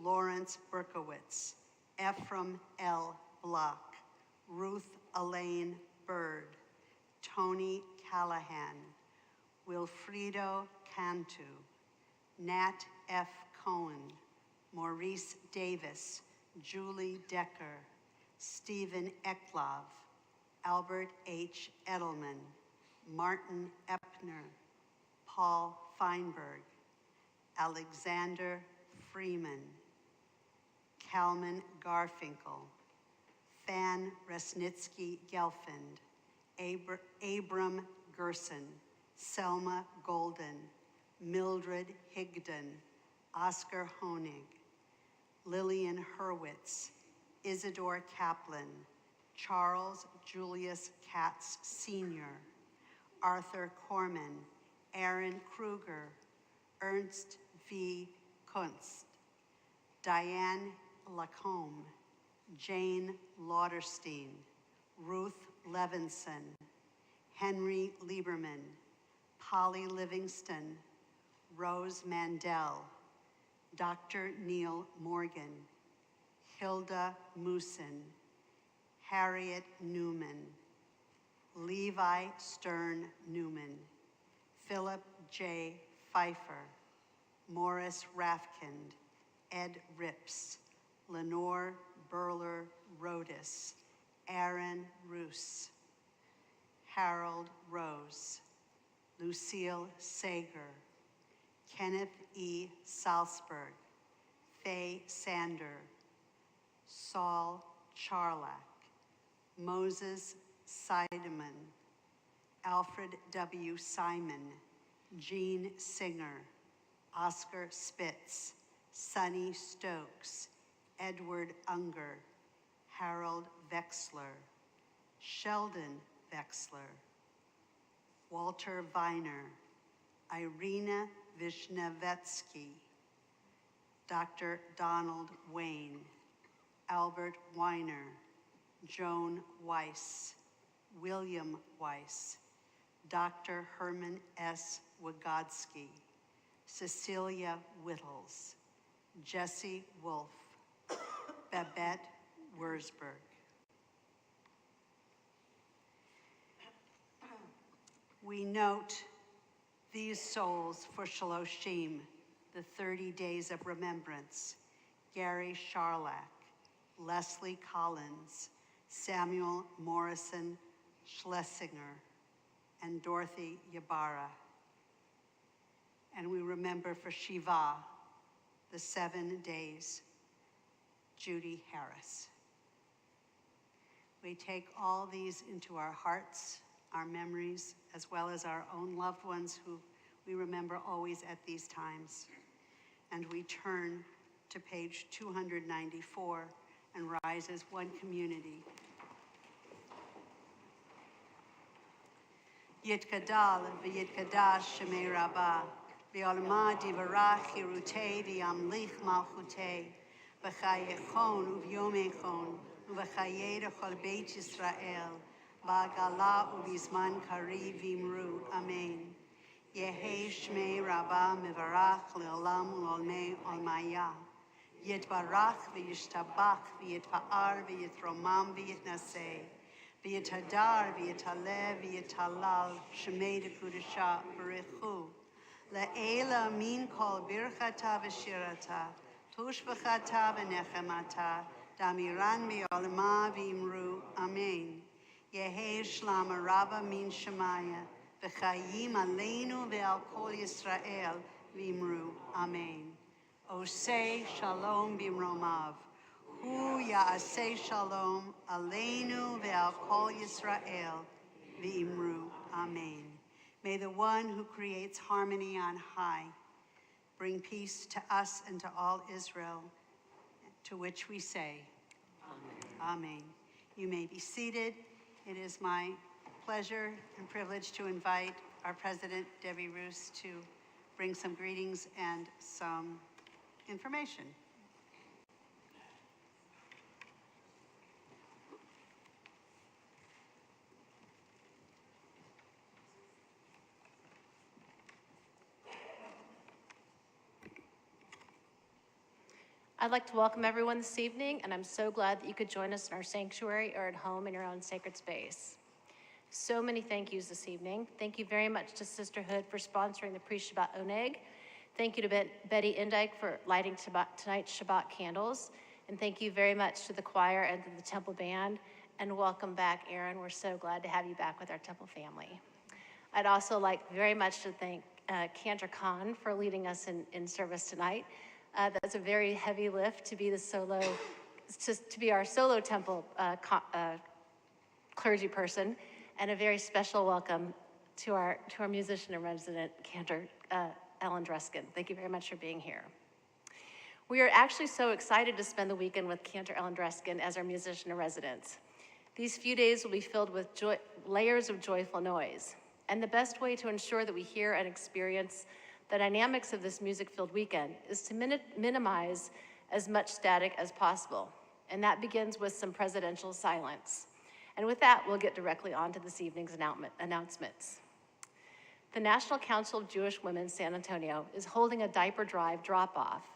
Lawrence Berkowitz, Ephraim L. Block, Ruth Elaine Bird, Tony Callahan, Wilfredo Cantu, Nat F. Cohen, Maurice Davis, Julie Decker, Stephen Eklov, Albert H. Edelman, Martin Epner, Paul Feinberg, Alexander Freeman, Kalman Garfinkel, Fan Resnitsky Gelfand, Abram Gerson, Selma Golden, Mildred Higdon, Oscar Honig, Lillian Hurwitz, Isidore Kaplan, Charles Julius Katz Sr., Arthur Corman, Aaron Kruger, Ernst V. Kunst, Diane Lacombe, Jane Lauderstein, Ruth Levinson, Henry Lieberman, Polly Livingston, Rose Mandel, Dr. Neil Morgan, Hilda Moosin, Harriet Newman, Levi Stern Newman, Philip J. Pfeiffer, Morris Rafkind, Ed Rips, Lenore Burler Rodis, Aaron Roos, Harold Rose, Lucille Sager, Kenneth E. Salzberg, Faye Sander, Saul Charlack, Moses Seidemann, Alfred W. Simon, Jean Singer, Oscar Spitz, Sonny Stokes, Edward Unger, Harold Vexler, Sheldon Vexler, Walter Viner, Irina Vishnevetsky, Dr. Donald Wayne, Albert Weiner, Joan Weiss, William Weiss, Dr. Herman S. Wygotsky, Cecilia Whittles, Jesse Wolfe, Babette Wurzburg. We note these souls for Shaloshim, the 30 days of remembrance: Gary Charlack, Leslie Collins, Samuel Morrison Schlesinger, and Dorothy Ybarra. And we remember for Shiva, the 7 days, Judy Harris. We take all these into our hearts, our memories, as well as our own loved ones who we remember always at these times. And we turn to page 294 and rise as one community. Yitkadal v'yitkadash shemei rabbah, v'olma divarach hirutei v'yamlich malchutei, v'chayechon uv'yomechon, uv'chayei d'chol beit Yisrael, v'agala uv'izman kari v'imru, amen. Yehei shmei rabbah mevarach le'olam u'olmei olmaya, yitbarach v'yishtabach v'yitpa'ar v'yitromam v'yitnaseh, v'yitadar v'yitaleh v'yitalal shemei d'kudusha b'richu, le'ela min kol birchata v'shirata, tushbachata v'nechemata, damiran v'yolma v'imru, amen. Yehei shlama rabba min shemaya, v'chayim aleinu ve'al kol Yisrael v'imru, amen. Osei shalom b'mromav, hu ya'aseh shalom aleinu ve'al kol Yisrael v'imru, amen. May the one who creates harmony on high bring peace to us and to all Israel, to which we say, amen. Amen. You may be seated. It is my pleasure and privilege to invite our President, Debbie Roos, to bring some greetings and some information. I'd like to welcome everyone this evening, and I'm so glad that you could join us in our sanctuary or at home in your own sacred space. So many thank yous this evening. Thank you very much to Sisterhood for sponsoring the pre-Shabbat oneg. Thank you to Betty Indike for lighting tonight's Shabbat candles. And thank you very much to the choir and to the Temple Band. And welcome back, Aaron. We're so glad to have you back with our Temple family. I'd also like very much to thank Cantor Khan for leading us in service tonight. That's a very heavy lift to be to be our solo Temple clergy person, and a very special welcome to our musician in resident, Cantor Ellen Dreskin. Thank you very much for being here. We are actually so excited to spend the weekend with Cantor Ellen Dreskin as our musician in residence. These few days will be filled with layers of joyful noise, and the best way to ensure that we hear and experience the dynamics of this music-filled weekend is to minimize as much static as possible, and that begins with some presidential silence. And with that, we'll get directly on to this evening's announcements. The National Council of Jewish Women San Antonio is holding a diaper drive drop-off,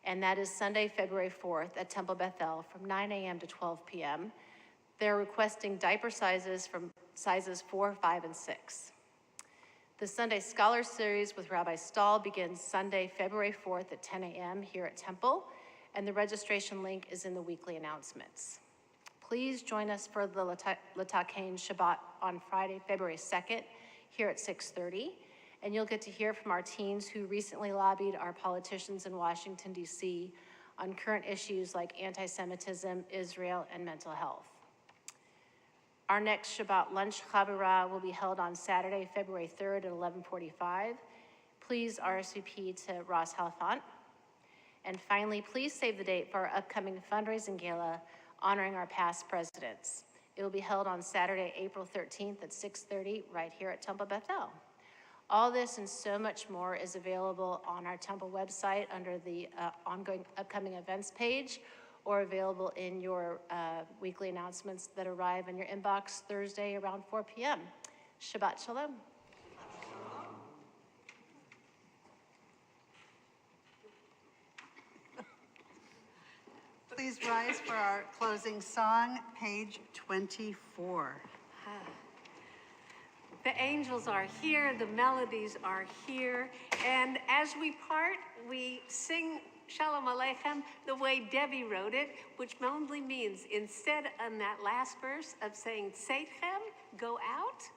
and that is Sunday, February 4th at Temple Beth-El from 9 a.m. to 12 p.m. They're requesting diaper sizes from sizes 4, 5, and 6. The Sunday Scholar Series with Rabbi Stahl begins Sunday, February 4th at 10 a.m. here at Temple, and the registration link is in the weekly announcements. Please join us for the L'Takain Shabbat on Friday, February 2nd, here at 6:30. And you'll get to hear from our teens who recently lobbied our politicians in Washington, D.C. on current issues like anti-Semitism, Israel, and mental health. Our next Shabbat lunch chavurah will be held on Saturday, February 3rd at 11:45. Please RSVP to Ross Halfont. And finally, please save the date for our upcoming fundraising gala honoring our past presidents. It will be held on Saturday, April 13th at 6:30 right here at Temple Beth-El. All this and so much more is available on our Temple website under the ongoing upcoming events page, or available in your weekly announcements that arrive in your inbox Thursday around 4 p.m. Shabbat Shalom. Please rise for our closing song, page 24. The angels are here, the melodies are here, and as we part, we sing Shalom Aleichem the way Debbie wrote it, which mainly means instead on that last verse of saying Tzeitchem, go out,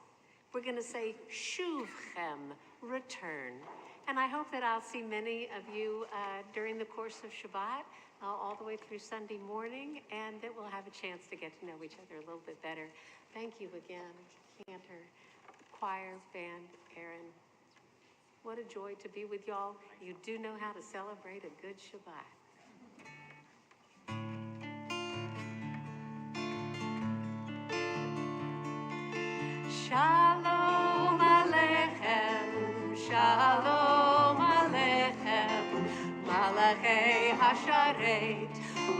we're going to say Shuvchem, return. And I hope that I'll see many of you during the course of Shabbat, all the way through Sunday morning, and that we'll have a chance to get to know each other a little bit better. Thank you again, Cantor, choir, band, Aaron. What a joy to be with y'all. You do know how to celebrate a good Shabbat. Shalom Aleichem, Shalom Aleichem, Malachei Hasharet,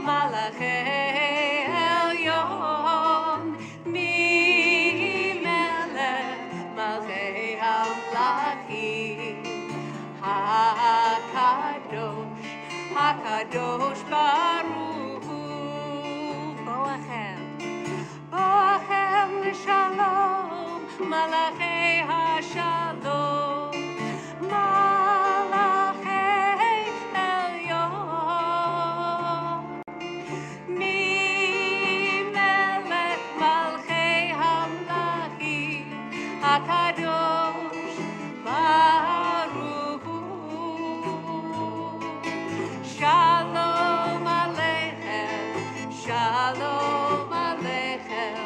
Malachei Elyon, Mi Melech, Malchei Hamlachim, HaKadosh, HaKadosh Baruch Hu, Boachem, Boachem L'Shalom, Malachei HaShalom, Malachei Elyon, Mi Melech Malchei Hamlachim, HaKadosh Baruch Hu. Shalom Aleichem, Shalom Aleichem,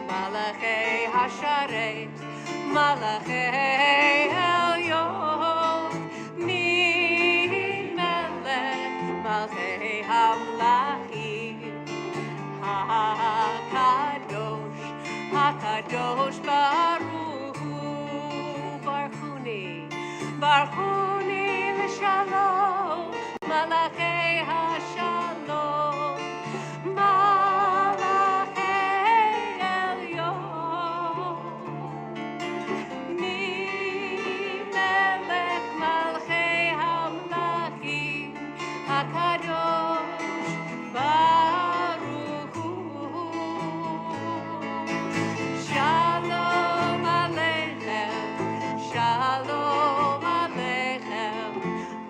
Malachei Hasharet, Malachei Elyon, Mi Melech Malchei Hamlachim, HaKadosh, HaKadosh Baruch Hu, Barchuni, Barchuni L'Shalom, Malachei HaShalom, Malachei Elyon, Mi Melech Malchei Hamlachim, HaKadosh Baruch Hu. Shalom Aleichem, Shalom Aleichem,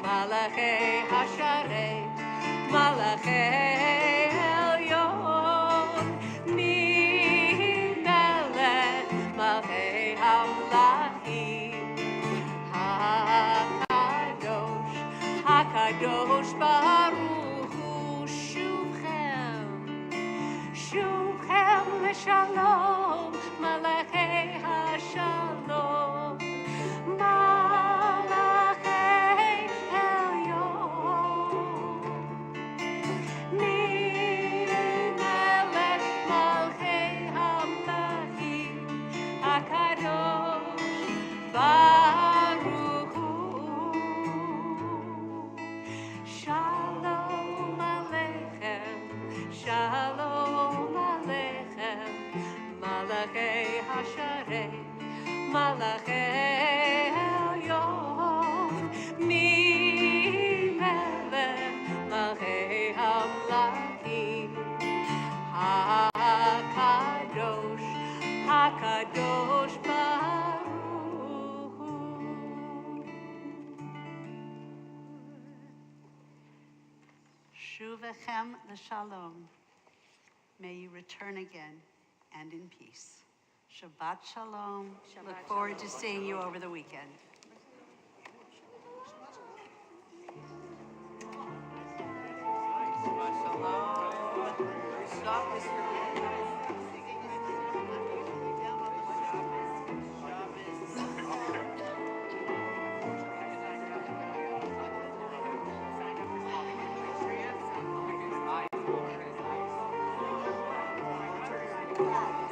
Malachei Hasharet, Malachei Elyon, Mi Melech Malchei Hamlachim, HaKadosh, HaKadosh Baruch Hu, Shuvchem, Shuvchem L'Shalom, Malachei HaShalom, Malachei Elyon, Mi Melech Malchei Hamlachim, HaKadosh Baruch Hu. Shalom Aleichem, Shalom Aleichem, Malachei Hasharet, Malachei Elyon, Mi Melech Malchei Hamlachim, HaKadosh, HaKadosh Baruch Hu. Shuvechem L'Shalom. May you return again and in peace. Shabbat shalom. Look forward to seeing you over the weekend. Bye.